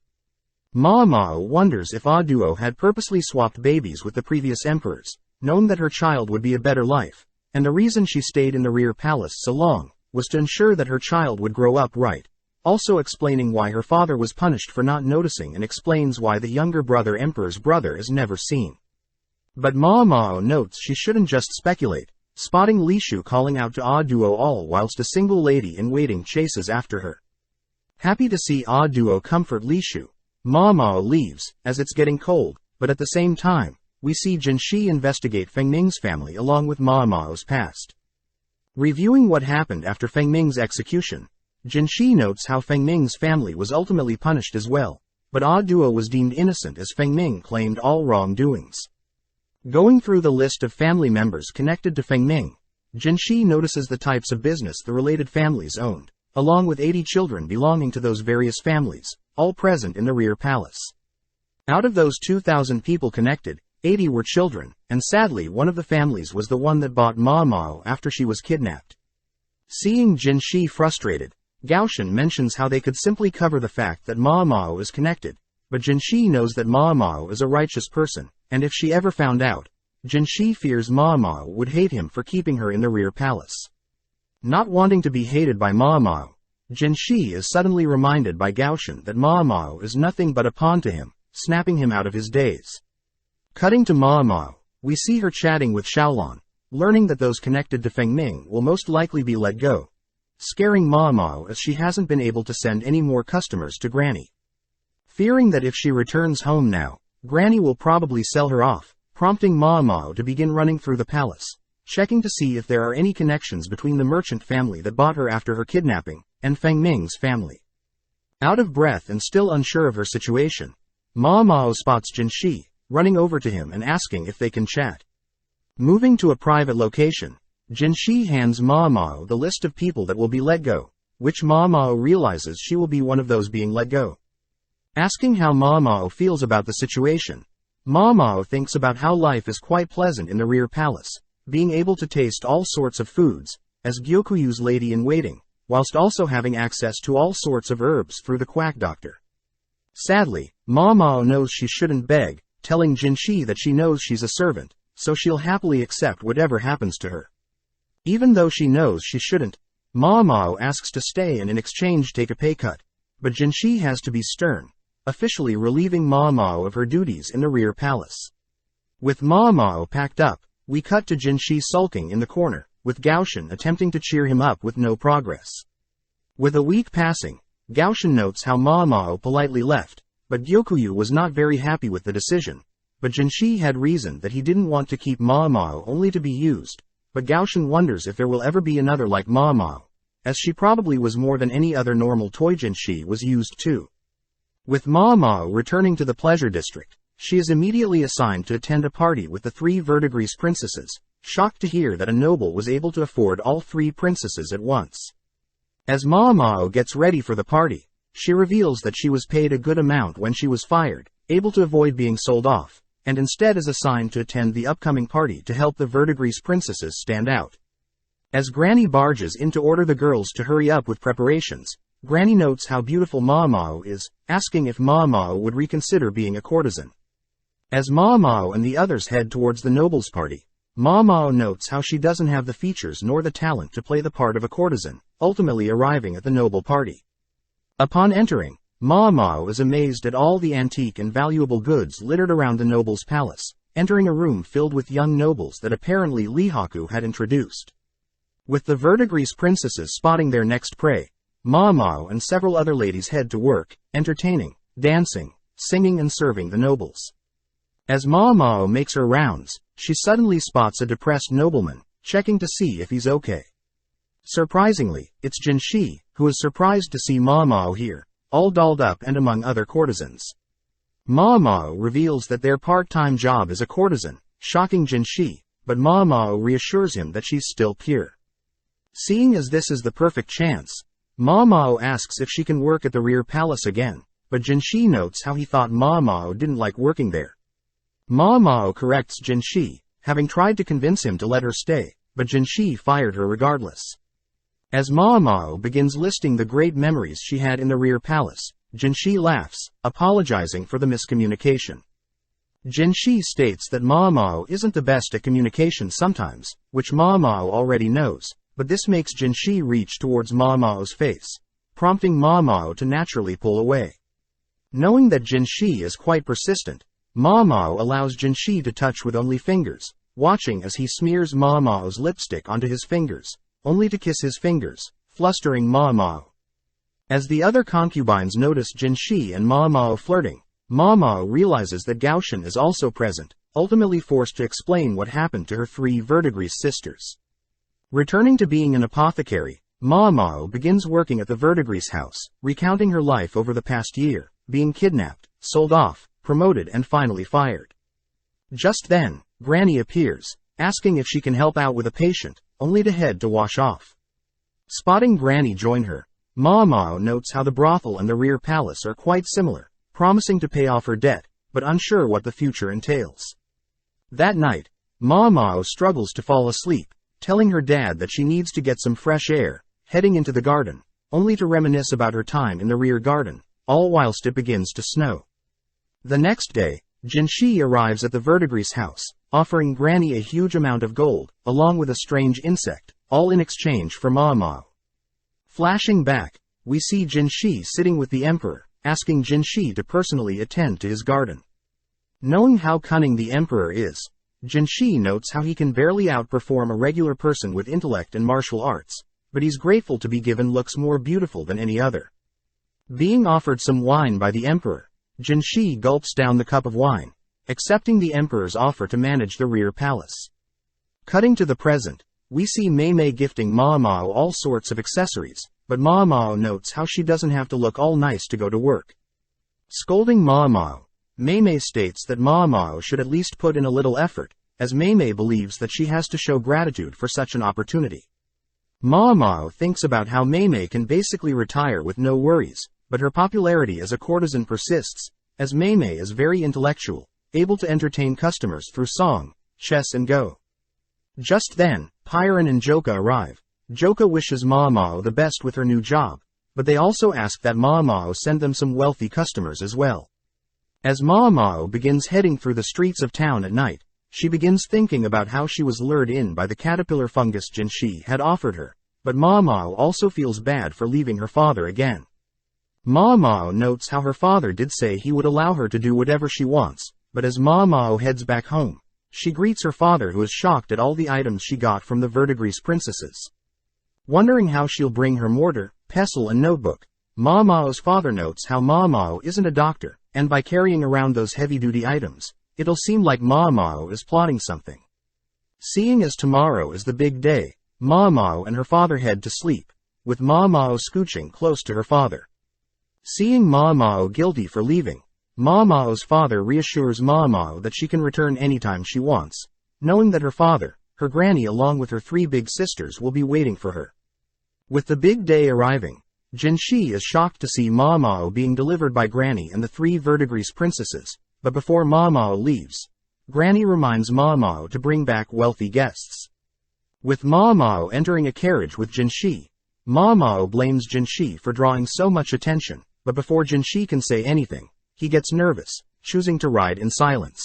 Ma Mao wonders if Ah Duo had purposely swapped babies with the previous emperors, known that her child would be a better life, and the reason she stayed in the rear palace so long was to ensure that her child would grow up right, also explaining why her father was punished for not noticing and explains why the younger brother emperor's brother is never seen. But Ma Mao notes she shouldn't just speculate, spotting Li Shu calling out to Ah Duo all whilst a single lady-in-waiting chases after her. Happy to see Ah Duo comfort Li Shu, Ma Mao leaves, as it's getting cold, but at the same time, we see Jin Shi investigate Feng Ming's family along with Ma Mao's past. Reviewing what happened after Feng Ming's execution, Jin Shi notes how Feng Ming's family was ultimately punished as well, but Ah Duo was deemed innocent as Feng Ming claimed all wrongdoings. Going through the list of family members connected to Feng Ming, Jin Shi notices the types of business the related families owned, along with 80 children belonging to those various families, all present in the rear palace. Out of those 2,000 people connected, 80 were children, and sadly one of the families was the one that bought Ma Mao after she was kidnapped. Seeing Jin Shi frustrated, Gaoshan mentions how they could simply cover the fact that Ma Mao is connected, but Jin Shi knows that Ma Mao is a righteous person, and if she ever found out, Jin Shi fears Ma Mao would hate him for keeping her in the rear palace. Not wanting to be hated by Ma Mao, Jin Shi is suddenly reminded by Gaoshan that Ma Mao is nothing but a pawn to him, snapping him out of his daze. Cutting to Ma Mao, we see her chatting with Xiaolan, learning that those connected to Feng Ming will most likely be let go, scaring Ma Mao as she hasn't been able to send any more customers to Granny. Fearing that if she returns home now, Granny will probably sell her off, prompting Ma Mao to begin running through the palace, checking to see if there are any connections between the merchant family that bought her after her kidnapping, and Feng Ming's family. Out of breath and still unsure of her situation, Ma Mao spots Jin Shi, running over to him and asking if they can chat. Moving to a private location, Jin Shi hands Ma Mao the list of people that will be let go, which Ma Mao realizes she will be one of those being let go, asking how Ma Mao feels about the situation. Ma Mao thinks about how life is quite pleasant in the rear palace, being able to taste all sorts of foods, as Gyokuyu's lady-in-waiting, whilst also having access to all sorts of herbs through the quack doctor. Sadly, Ma Mao knows she shouldn't beg, telling Jinshi that she knows she's a servant, so she'll happily accept whatever happens to her. Even though she knows she shouldn't, Ma Mao asks to stay and in exchange take a pay cut, but Jinshi has to be stern, officially relieving Ma Mao of her duties in the rear palace. With Ma Mao packed up, we cut to Jinshi sulking in the corner, with Gaoshan attempting to cheer him up with no progress. With a week passing, Gaoshan notes how Ma Mao politely left, but Gyokuyu was not very happy with the decision, but Jinshi had reasoned that he didn't want to keep Ma Mao only to be used, but Gaoshan wonders if there will ever be another like Ma Mao, as she probably was more than any other normal toy Jinshi was used to. With Ma Mao returning to the pleasure district, she is immediately assigned to attend a party with the 3 verdigris princesses, shocked to hear that a noble was able to afford all 3 princesses at once. As Ma Mao gets ready for the party, she reveals that she was paid a good amount when she was fired, able to avoid being sold off, and instead is assigned to attend the upcoming party to help the verdigris princesses stand out. As Granny barges in to order the girls to hurry up with preparations, Granny notes how beautiful Ma Mao is, asking if Ma Mao would reconsider being a courtesan. As Ma Mao and the others head towards the nobles' party, Ma Mao notes how she doesn't have the features nor the talent to play the part of a courtesan, ultimately arriving at the noble party. Upon entering, Ma Mao is amazed at all the antique and valuable goods littered around the noble's palace, entering a room filled with young nobles that apparently Lihaku had introduced. With the verdigris princesses spotting their next prey, Ma Mao and several other ladies head to work, entertaining, dancing, singing and serving the nobles. As Ma Mao makes her rounds, she suddenly spots a depressed nobleman, checking to see if he's okay. Surprisingly, it's Jinshi, who is surprised to see Ma Mao here, all dolled up and among other courtesans. Ma Mao reveals that their part-time job is a courtesan, shocking Jinshi, but Ma Mao reassures him that she's still pure. Seeing as this is the perfect chance, Ma Mao asks if she can work at the rear palace again, but Jinshi notes how he thought Ma Mao didn't like working there. Ma Mao corrects Jinshi, having tried to convince him to let her stay, but Jinshi fired her regardless. As Ma Mao begins listing the great memories she had in the rear palace, Jinshi laughs, apologizing for the miscommunication. Jinshi states that Ma Mao isn't the best at communication sometimes, which Ma Mao already knows, but this makes Jinshi reach towards Ma Mao's face, prompting Ma Mao to naturally pull away. Knowing that Jinshi is quite persistent, Ma Mao allows Jinshi to touch with only fingers, watching as he smears Ma Mao's lipstick onto his fingers, only to kiss his fingers, flustering Ma Mao. As the other concubines notice Jinshi and Ma Mao flirting, Ma Mao realizes that Gaoshan is also present, ultimately forced to explain what happened to her 3 verdigris sisters. Returning to being an apothecary, Ma Mao begins working at the verdigris house, recounting her life over the past year, being kidnapped, sold off, promoted and finally fired. Just then, Granny appears, asking if she can help out with a patient, only to head to wash off. Spotting Granny join her, Ma Mao notes how the brothel and the rear palace are quite similar, promising to pay off her debt, but unsure what the future entails. That night, Ma Mao struggles to fall asleep, telling her dad that she needs to get some fresh air, heading into the garden, only to reminisce about her time in the rear garden, all whilst it begins to snow. The next day, Jinshi arrives at the verdigris house, offering Granny a huge amount of gold, along with a strange insect, all in exchange for Ma Mao. Flashing back, we see Jinshi sitting with the emperor, asking Jinshi to personally attend to his garden. Knowing how cunning the emperor is, Jinshi notes how he can barely outperform a regular person with intellect and martial arts, but he's grateful to be given looks more beautiful than any other. Being offered some wine by the emperor, Jinshi gulps down the cup of wine, accepting the emperor's offer to manage the rear palace. Cutting to the present, we see Mei Mei gifting Ma Mao all sorts of accessories, but Ma Mao notes how she doesn't have to look all nice to go to work. Scolding Ma Mao, Mei Mei states that Ma Mao should at least put in a little effort, as Mei Mei believes that she has to show gratitude for such an opportunity. Ma Mao thinks about how Mei Mei can basically retire with no worries, but her popularity as a courtesan persists, as Mei is very intellectual, able to entertain customers through song, chess and go. Just then, Pyron and Joka arrive. Joka wishes Ma Mao the best with her new job, but they also ask that Ma Mao send them some wealthy customers as well. As Ma Mao begins heading through the streets of town at night, she begins thinking about how she was lured in by the caterpillar fungus Jinshi had offered her, but Ma Mao also feels bad for leaving her father again. Ma Mao notes how her father did say he would allow her to do whatever she wants, but as Ma Mao heads back home, she greets her father who is shocked at all the items she got from the Verdigris princesses. Wondering how she'll bring her mortar, pestle and notebook, Ma Mao's father notes how Ma Mao isn't a doctor, and by carrying around those heavy-duty items, it'll seem like Ma Mao is plotting something. Seeing as tomorrow is the big day, Ma Mao and her father head to sleep, with Ma Mao scooching close to her father. Seeing Ma Mao guilty for leaving, Ma Mao's father reassures Ma Mao that she can return anytime she wants, knowing that her father, her granny along with her 3 big sisters will be waiting for her. With the big day arriving, Jinshi is shocked to see Ma Mao being delivered by Granny and the 3 Verdigris princesses, but before Ma Mao leaves, Granny reminds Ma Mao to bring back wealthy guests. With Ma Mao entering a carriage with Jinshi, Ma Mao blames Jinshi for drawing so much attention, but before Jinshi can say anything, he gets nervous, choosing to ride in silence.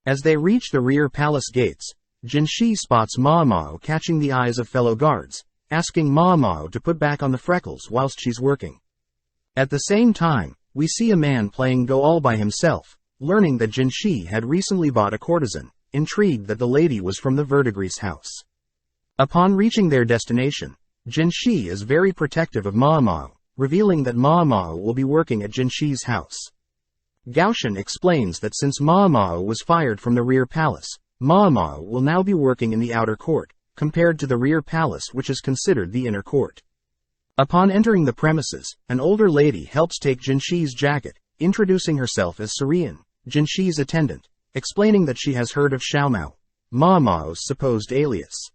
As they reach the rear palace gates, Jinshi spots Ma Mao catching the eyes of fellow guards, asking Ma Mao to put back on the freckles whilst she's working. At the same time, we see a man playing Go all by himself, learning that Jinshi had recently bought a courtesan, intrigued that the lady was from the Verdigris house. Upon reaching their destination, Jinshi is very protective of Ma Mao, revealing that Ma Mao will be working at Jinshi's house. Gaoshan explains that since Ma Mao was fired from the rear palace, Ma Mao will now be working in the outer court, compared to the rear palace which is considered the inner court. Upon entering the premises, an older lady helps take Jinshi's jacket, introducing herself as Surian, Jinshi's attendant, explaining that she has heard of Xiaomao, Ma Mao's supposed alias.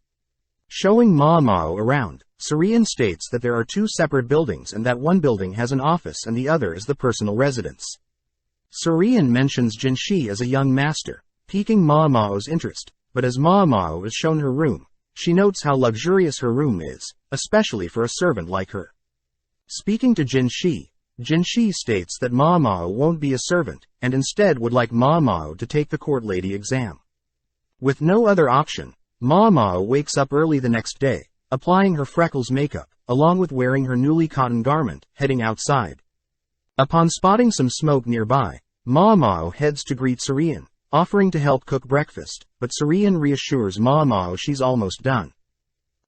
Showing Ma Mao around, Surian states that there are 2 separate buildings and that one building has an office and the other is the personal residence. Surian mentions Jinshi as a young master, piquing Ma Mao's interest, but as Ma Mao is shown her room, she notes how luxurious her room is, especially for a servant like her. Speaking to Jinshi, Jinshi states that Ma Mao won't be a servant, and instead would like Ma Mao to take the court lady exam. With no other option, Ma Mao wakes up early the next day, applying her freckles makeup, along with wearing her newly cotton garment, heading outside. Upon spotting some smoke nearby, Ma Mao heads to greet Surian, offering to help cook breakfast, but Surian reassures Ma Mao she's almost done.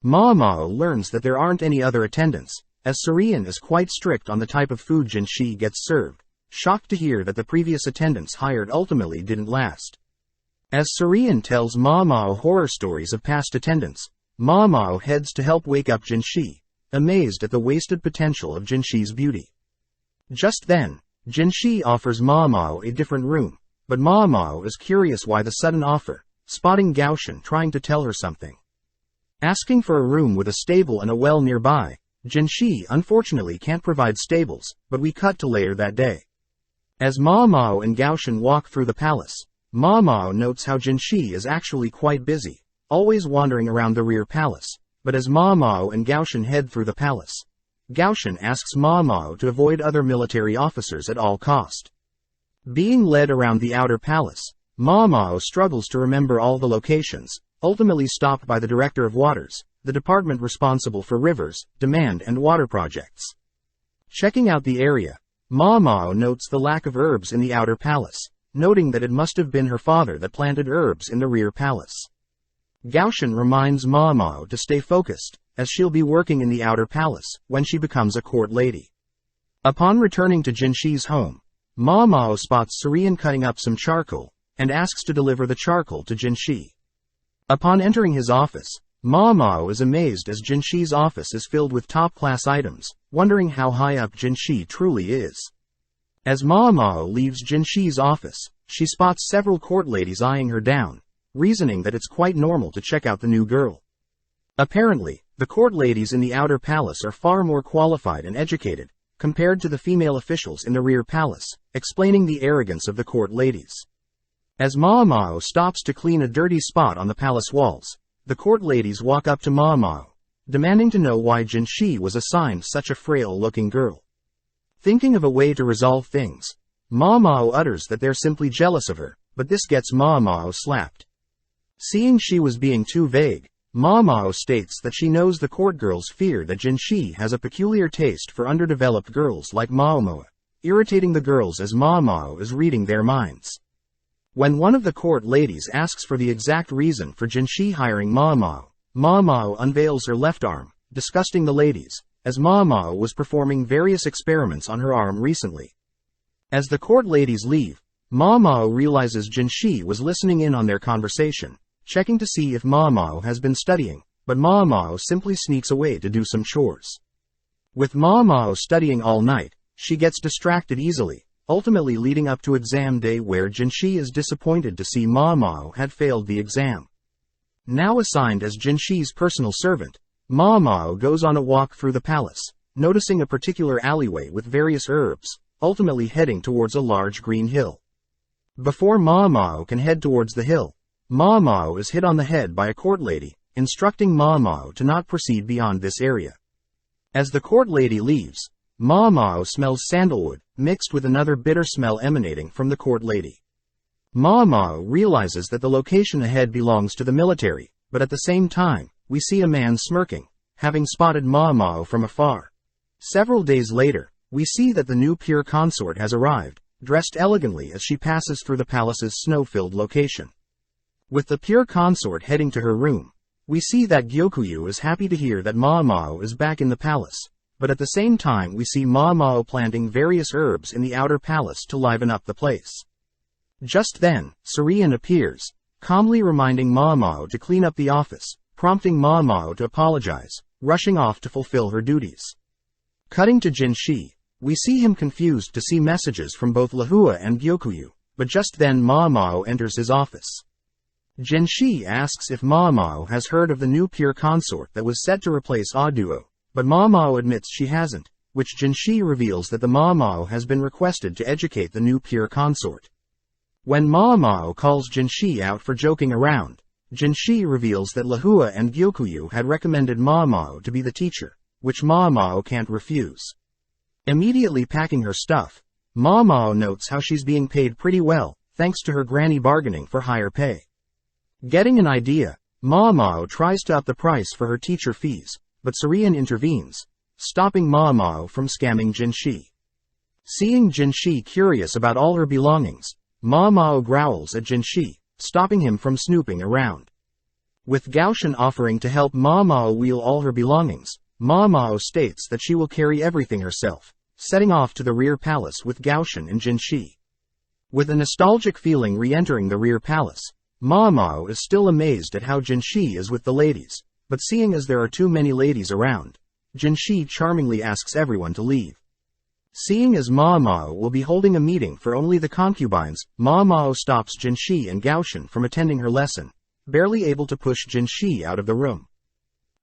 Ma Mao learns that there aren't any other attendants, as Surian is quite strict on the type of food Jinshi gets served, shocked to hear that the previous attendants hired ultimately didn't last. As Surian tells Ma Mao horror stories of past attendants, Ma Mao heads to help wake up Jinshi, amazed at the wasted potential of Jinshi's beauty. Just then, Jinshi offers Ma Mao a different room, but Ma Mao is curious why the sudden offer, spotting Gaoshan trying to tell her something. Asking for a room with a stable and a well nearby, Jinshi unfortunately can't provide stables, but we cut to later that day. As Ma Mao and Gaoshan walk through the palace, Ma Mao notes how Jinshi is actually quite busy, always wandering around the rear palace, but as Ma Mao and Gaoshan head through the palace, Gaoshan asks Ma Mao to avoid other military officers at all cost. Being led around the outer palace, Ma Mao struggles to remember all the locations, ultimately stopped by the Director of Waters, the department responsible for rivers, demand and water projects. Checking out the area, Ma Mao notes the lack of herbs in the outer palace, noting that it must have been her father that planted herbs in the rear palace. Gaoshan reminds Ma Mao to stay focused, as she'll be working in the outer palace when she becomes a court lady. Upon returning to Jinshi's home, Ma Mao spots Surian cutting up some charcoal, and asks to deliver the charcoal to Jinshi. Upon entering his office, Ma Mao is amazed as Jinshi's office is filled with top-class items, wondering how high up Jinshi truly is. As Ma Mao leaves Jinshi's office, she spots several court ladies eyeing her down, reasoning that it's quite normal to check out the new girl. Apparently, the court ladies in the outer palace are far more qualified and educated, compared to the female officials in the rear palace, explaining the arrogance of the court ladies. As Mao Mao stops to clean a dirty spot on the palace walls, the court ladies walk up to Mao Mao, demanding to know why Jinshi was assigned such a frail-looking girl. Thinking of a way to resolve things, Mao Mao utters that they're simply jealous of her, but this gets Mao Mao slapped. Seeing she was being too vague, Mao Mao states that she knows the court girls fear that Jinshi has a peculiar taste for underdeveloped girls like Mao Mao, irritating the girls as Mao Mao is reading their minds. When one of the court ladies asks for the exact reason for Jinshi hiring Mao Mao unveils her left arm, disgusting the ladies, as Mao Mao was performing various experiments on her arm recently. As the court ladies leave, Mao Mao realizes Jinshi was listening in on their conversation, checking to see if Mao Mao has been studying, but Mao Mao simply sneaks away to do some chores. With Mao Mao studying all night, she gets distracted easily, ultimately leading up to exam day where Jinshi is disappointed to see Mao Mao had failed the exam. Now assigned as Jinshi's personal servant, Mao Mao goes on a walk through the palace, noticing a particular alleyway with various herbs, ultimately heading towards a large green hill. Before Mao Mao can head towards the hill, Mao Mao is hit on the head by a court lady, instructing Mao Mao to not proceed beyond this area. As the court lady leaves, Mao Mao smells sandalwood, mixed with another bitter smell emanating from the court lady. Mao Mao realizes that the location ahead belongs to the military, but at the same time, we see a man smirking, having spotted Mao Mao from afar. Several days later, we see that the new pure consort has arrived, dressed elegantly as she passes through the palace's snow-filled location. With the pure consort heading to her room, we see that Gyokuyu is happy to hear that Mao Mao is back in the palace, but at the same time we see Mao Mao planting various herbs in the outer palace to liven up the place. Just then, Surian appears, calmly reminding Mao Mao to clean up the office, prompting Mao Mao to apologize, rushing off to fulfill her duties. Cutting to Jinshi, we see him confused to see messages from both Lahua and Gyokuyu, but just then Mao Mao enters his office. Jinshi asks if Mao Mao has heard of the new pure consort that was set to replace Aduo, but Mao Mao admits she hasn't, which Jinshi reveals that the Mao Mao has been requested to educate the new pure consort. When Mao Mao calls Jinshi out for joking around, Jinshi reveals that Lahua and Gyokuyu had recommended Mao Mao to be the teacher, which Mao Mao can't refuse. Immediately packing her stuff, Mao Mao notes how she's being paid pretty well, thanks to her granny bargaining for higher pay. Getting an idea, Mao Mao tries to up the price for her teacher fees, but Surian intervenes, stopping Mao Mao from scamming Jinshi. Seeing Jinshi curious about all her belongings, Mao Mao growls at Jinshi, stopping him from snooping around. With Gaoshan offering to help Mao Mao wheel all her belongings, Mao Mao states that she will carry everything herself, setting off to the rear palace with Gaoshan and Jinshi. With a nostalgic feeling re-entering the rear palace, Mao Mao is still amazed at how Jinshi is with the ladies, but seeing as there are too many ladies around, Jinshi charmingly asks everyone to leave. Seeing as Mao Mao will be holding a meeting for only the concubines, Mao Mao stops Jinshi and Gaoshan from attending her lesson, barely able to push Jinshi out of the room.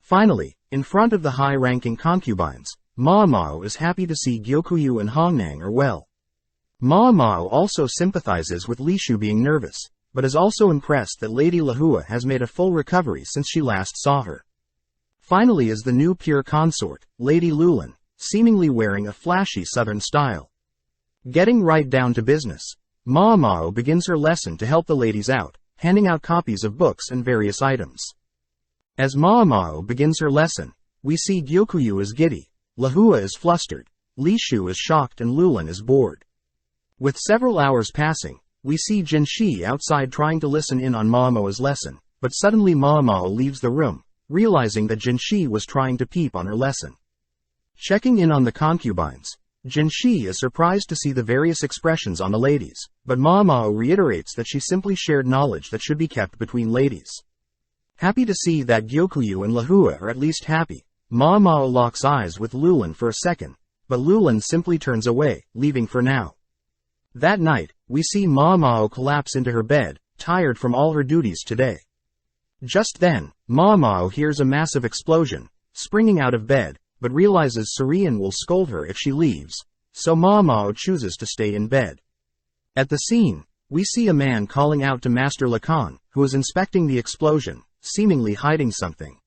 Finally, in front of the high-ranking concubines, Mao Mao is happy to see Gyokuyu and Hongnang are well. Mao Mao also sympathizes with Lishu being nervous, but is also impressed that Lady Lahua has made a full recovery since she last saw her. Finally is the new pure consort, Lady Lulin, seemingly wearing a flashy southern style. Getting right down to business, Mao Mao begins her lesson to help the ladies out, handing out copies of books and various items. As Mao Mao begins her lesson, we see Gyokuyu is giddy, Lahua is flustered, Lishu is shocked and Lulin is bored. With several hours passing, we see Jinshi outside trying to listen in on Mao Mao's lesson, but suddenly Mao Mao leaves the room, realizing that Jinshi was trying to peep on her lesson. Checking in on the concubines, Jinshi is surprised to see the various expressions on the ladies, but Mao Mao reiterates that she simply shared knowledge that should be kept between ladies. Happy to see that Gyokuyu and Lahua are at least happy, Mao Mao locks eyes with Lulin for a second, but Lulin simply turns away, leaving for now. That night, we see Mao Mao collapse into her bed, tired from all her duties today. Just then, Mao Mao hears a massive explosion. Springing out of bed, but realizes Surian will scold her if she leaves, so Mao chooses to stay in bed. At the scene, we see a man calling out to Master Lacan, who is inspecting the explosion, seemingly hiding something.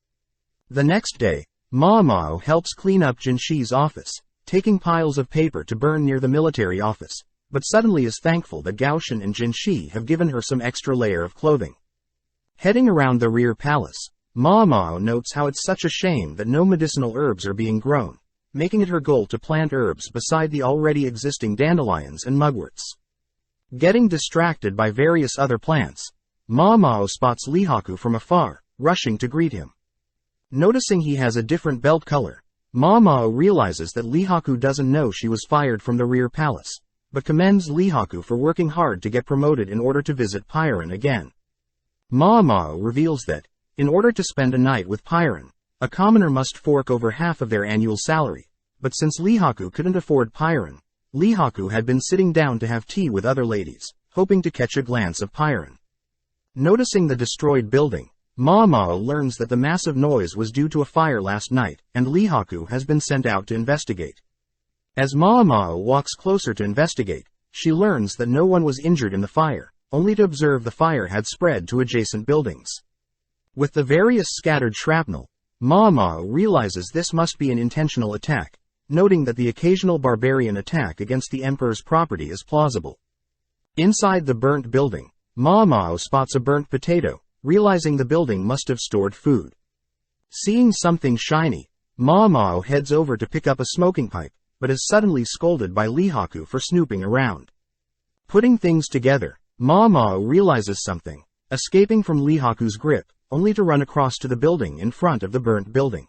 The next day, Mao helps clean up Jinshi's office, taking piles of paper to burn near the military office, but suddenly is thankful that Gaoshan and Jinshi have given her some extra layer of clothing. Heading around the rear palace, Mao notes how it's such a shame that no medicinal herbs are being grown, making it her goal to plant herbs beside the already existing dandelions and mugworts. Getting distracted by various other plants, Mao spots Lihaku from afar, rushing to greet him. Noticing he has a different belt color, Mao realizes that Lihaku doesn't know she was fired from the rear palace, but commends Lihaku for working hard to get promoted in order to visit Pyron again. Mao reveals that, in order to spend a night with Pyron, a commoner must fork over half of their annual salary, but since Lihaku couldn't afford Pyron, Lihaku had been sitting down to have tea with other ladies, hoping to catch a glance of Pyron. Noticing the destroyed building, Mao learns that the massive noise was due to a fire last night, and Lihaku has been sent out to investigate. As Mao walks closer to investigate, she learns that no one was injured in the fire, only to observe the fire had spread to adjacent buildings. With the various scattered shrapnel, Mao realizes this must be an intentional attack, noting that the occasional barbarian attack against the emperor's property is plausible. Inside the burnt building, Mao spots a burnt potato, realizing the building must have stored food. Seeing something shiny, Mao heads over to pick up a smoking pipe, but is suddenly scolded by Lihaku for snooping around. Putting things together, Mao realizes something, escaping from Lihaku's grip, only to run across to the building in front of the burnt building.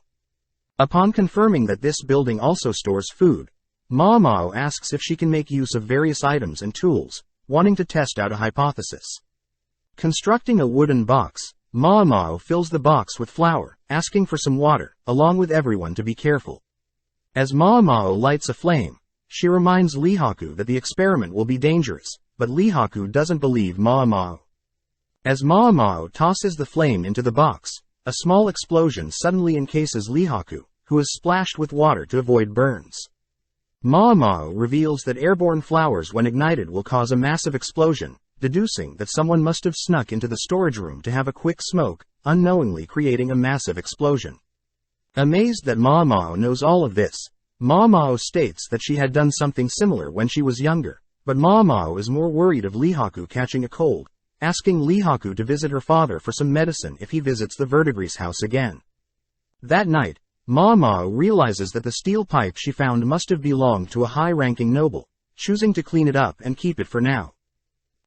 Upon confirming that this building also stores food, Mao asks if she can make use of various items and tools, wanting to test out a hypothesis. Constructing a wooden box, Mao fills the box with flour, asking for some water, along with everyone to be careful. As Mao lights a flame, she reminds Lihaku that the experiment will be dangerous, but Lihaku doesn't believe Mao. As Mao tosses the flame into the box, a small explosion suddenly encases Lihaku, who is splashed with water to avoid burns. Mao reveals that airborne flowers when ignited will cause a massive explosion, deducing that someone must have snuck into the storage room to have a quick smoke, unknowingly creating a massive explosion. Amazed that Mao knows all of this, Mao states that she had done something similar when she was younger, but Mao is more worried of Lihaku catching a cold, asking Lihaku to visit her father for some medicine if he visits the Verdigris house again. That night, Mao realizes that the steel pipe she found must have belonged to a high-ranking noble, choosing to clean it up and keep it for now.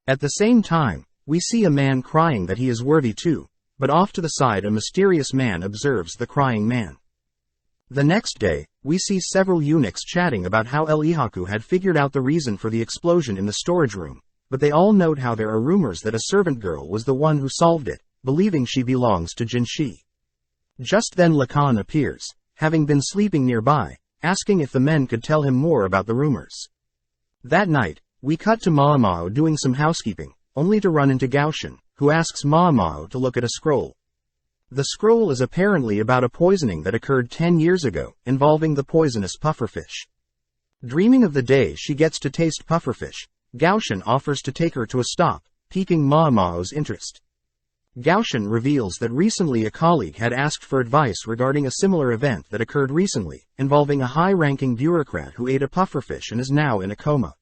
At the same time, we see a man crying that he is worthy too, but off to the side a mysterious man observes the crying man. The next day, we see several eunuchs chatting about how Lihaku had figured out the reason for the explosion in the storage room, but they all note how there are rumors that a servant girl was the one who solved it, believing she belongs to Jinshi. Just then Lacan appears, having been sleeping nearby, asking if the men could tell him more about the rumors. That night, we cut to Mao doing some housekeeping, only to run into Gaoshan, who asks Mao to look at a scroll. The scroll is apparently about a poisoning that occurred 10 years ago, involving the poisonous pufferfish. Dreaming of the day she gets to taste pufferfish, Gaoshan offers to take her to a stop, piquing Mao's interest. Gaoshan reveals that recently a colleague had asked for advice regarding a similar event that occurred recently, involving a high-ranking bureaucrat who ate a pufferfish and is now in a coma.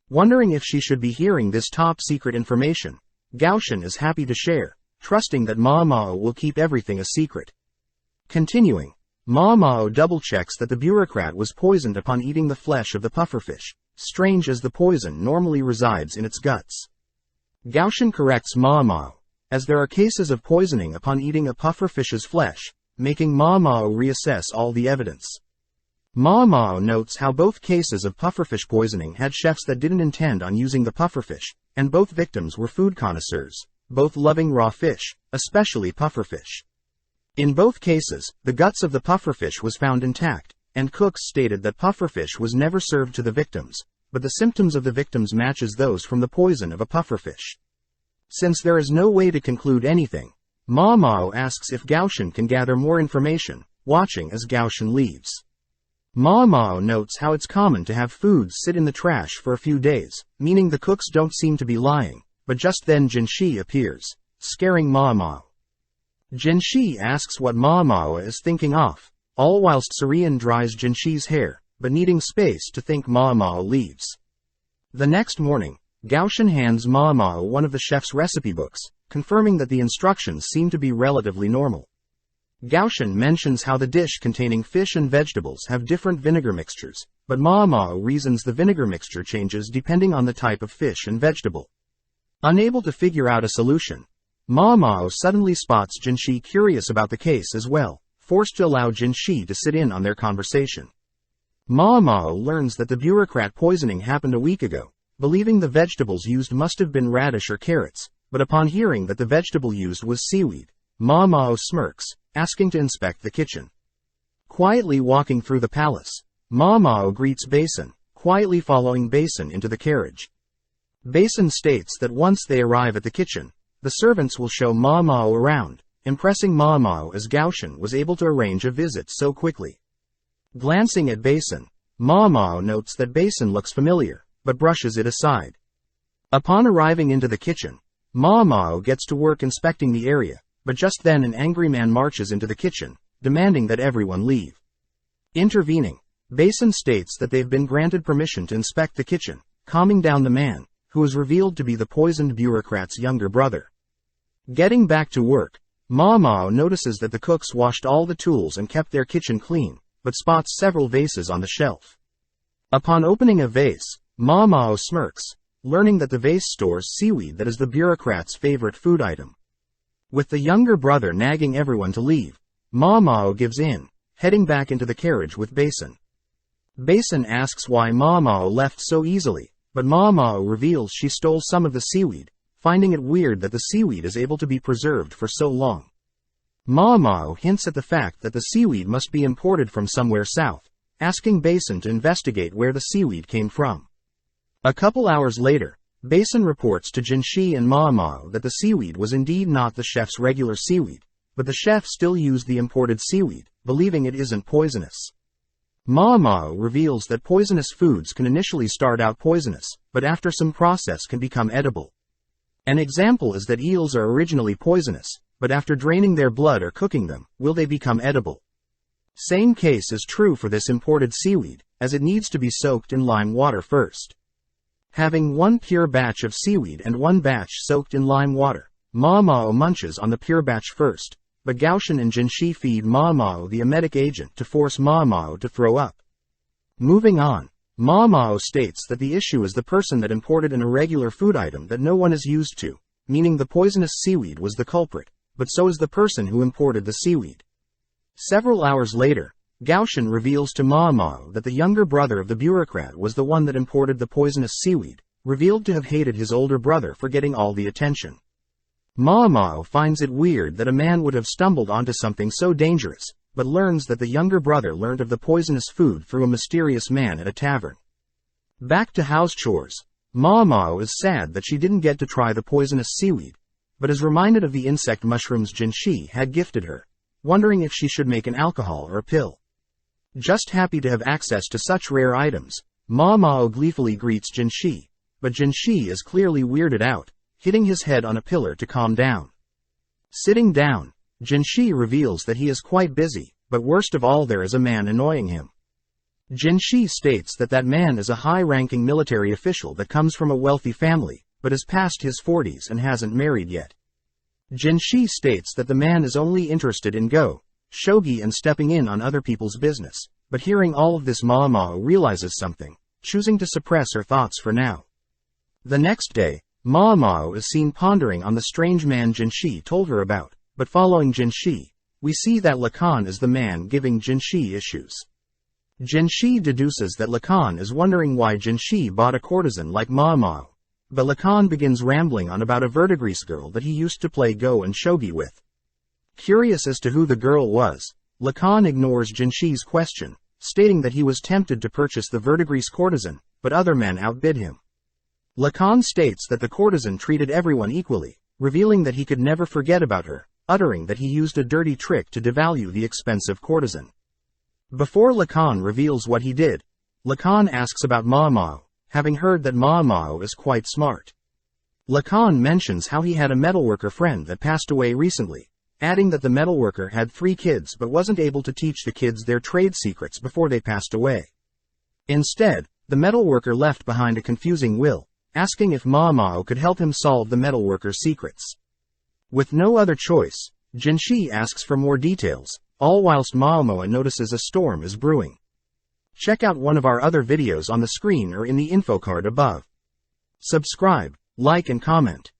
Wondering if she should be hearing this top-secret information, Gaoshan is happy to share, trusting that Mao will keep everything a secret. Continuing, Mao double-checks that the bureaucrat was poisoned upon eating the flesh of the pufferfish, strange as the poison normally resides in its guts. Gaoshan corrects Mao, as there are cases of poisoning upon eating a pufferfish's flesh, making Mao reassess all the evidence. Mao notes how both cases of pufferfish poisoning had chefs that didn't intend on using the pufferfish, and both victims were food connoisseurs, both loving raw fish, especially pufferfish. In both cases, the guts of the pufferfish was found intact, and cooks stated that pufferfish was never served to the victims, but the symptoms of the victims matches those from the poison of a pufferfish. Since there is no way to conclude anything, Mao asks if Gaoshan can gather more information, watching as Gaoshan leaves. Ma Mao notes how it's common to have foods sit in the trash for a few days, meaning the cooks don't seem to be lying, but just then Jinshi appears, scaring Ma Mao. Jinshi asks what Ma Mao is thinking of, all whilst Surian dries Jinshi's hair, but needing space to think Ma Mao leaves. The next morning, Gaoshan hands Ma Mao one of the chef's recipe books, confirming that the instructions seem to be relatively normal. Gaoshan mentions how the dish containing fish and vegetables have different vinegar mixtures, but Ma Mao reasons the vinegar mixture changes depending on the type of fish and vegetable. Unable to figure out a solution, Ma Mao suddenly spots Jinshi curious about the case as well, forced to allow Jinshi to sit in on their conversation. Ma Mao learns that the bureaucrat poisoning happened a week ago, believing the vegetables used must have been radish or carrots, but upon hearing that the vegetable used was seaweed, Ma Mao smirks, asking to inspect the kitchen. Quietly walking through the palace, Ma Mao greets Basin, quietly following Basin into the carriage. Basin states that once they arrive at the kitchen, the servants will show Ma Mao around, impressing Ma Mao as Gaoshan was able to arrange a visit so quickly. Glancing at Basin, Ma Mao notes that Basin looks familiar, but brushes it aside. Upon arriving into the kitchen, Ma Mao gets to work inspecting the area, but just then an angry man marches into the kitchen, demanding that everyone leave. Intervening, Basin states that they've been granted permission to inspect the kitchen, calming down the man, who is revealed to be the poisoned bureaucrat's younger brother. Getting back to work, Ma Mao notices that the cooks washed all the tools and kept their kitchen clean, but spots several vases on the shelf. Upon opening a vase, Ma Mao smirks, learning that the vase stores seaweed that is the bureaucrat's favorite food item. With the younger brother nagging everyone to leave, Ma Mao gives in, heading back into the carriage with Basin. Basin asks why Ma Mao left so easily, but Ma Mao reveals she stole some of the seaweed, finding it weird that the seaweed is able to be preserved for so long. Ma Mao hints at the fact that the seaweed must be imported from somewhere south, asking Basin to investigate where the seaweed came from. A couple hours later, Basin reports to Jinshi and Ma Mao that the seaweed was indeed not the chef's regular seaweed, but the chef still used the imported seaweed, believing it isn't poisonous. Ma Mao reveals that poisonous foods can initially start out poisonous, but after some process can become edible. An example is that eels are originally poisonous, but after draining their blood or cooking them, will they become edible. Same case is true for this imported seaweed, as it needs to be soaked in lime water first. Having one pure batch of seaweed and one batch soaked in lime water, Ma Mao munches on the pure batch first, but Gaoshan and Jinshi feed Ma Mao the emetic agent to force Ma Mao to throw up. Moving on, Ma Mao states that the issue is the person that imported an irregular food item that no one is used to, meaning the poisonous seaweed was the culprit, but so is the person who imported the seaweed. Several hours later, Gaoshan reveals to Ma Mao that the younger brother of the bureaucrat was the one that imported the poisonous seaweed, revealed to have hated his older brother for getting all the attention. Ma Mao finds it weird that a man would have stumbled onto something so dangerous, but learns that the younger brother learned of the poisonous food through a mysterious man at a tavern. Back to house chores, Ma Mao is sad that she didn't get to try the poisonous seaweed, but is reminded of the insect mushrooms Jinshi had gifted her, wondering if she should make an alcohol or a pill. Just happy to have access to such rare items, Ma Mao gleefully greets Jinshi, but Jinshi is clearly weirded out, hitting his head on a pillar to calm down. Sitting down, Jinshi reveals that he is quite busy, but worst of all there is a man annoying him. Jinshi states that that man is a high-ranking military official that comes from a wealthy family, but is past his 40s and hasn't married yet. Jinshi states that the man is only interested in shogi and stepping in on other people's business, but hearing all of this Ma Mao realizes something, choosing to suppress her thoughts for now. The next day, Ma Mao is seen pondering on the strange man Jinshi told her about, but following Jinshi, we see that Lacan is the man giving Jinshi issues. Jinshi deduces that Lacan is wondering why Jinshi bought a courtesan like Ma Mao, but Lacan begins rambling on about a verdigris girl that he used to play go and shogi with. Curious as to who the girl was, Lacan ignores Jinshi's question, stating that he was tempted to purchase the verdigris courtesan, but other men outbid him. Lacan states that the courtesan treated everyone equally, revealing that he could never forget about her, uttering that he used a dirty trick to devalue the expensive courtesan. Before Lacan reveals what he did, Lacan asks about Maamao, having heard that Maamao is quite smart. Lacan mentions how he had a metalworker friend that passed away recently, adding that the metalworker had 3 kids but wasn't able to teach the kids their trade secrets before they passed away. Instead, the metalworker left behind a confusing will, asking if Maamao could help him solve the metalworker's secrets. With no other choice, Jinshi asks for more details, all whilst Maamao notices a storm is brewing. Check out one of our other videos on the screen or in the info card above. Subscribe, like and comment.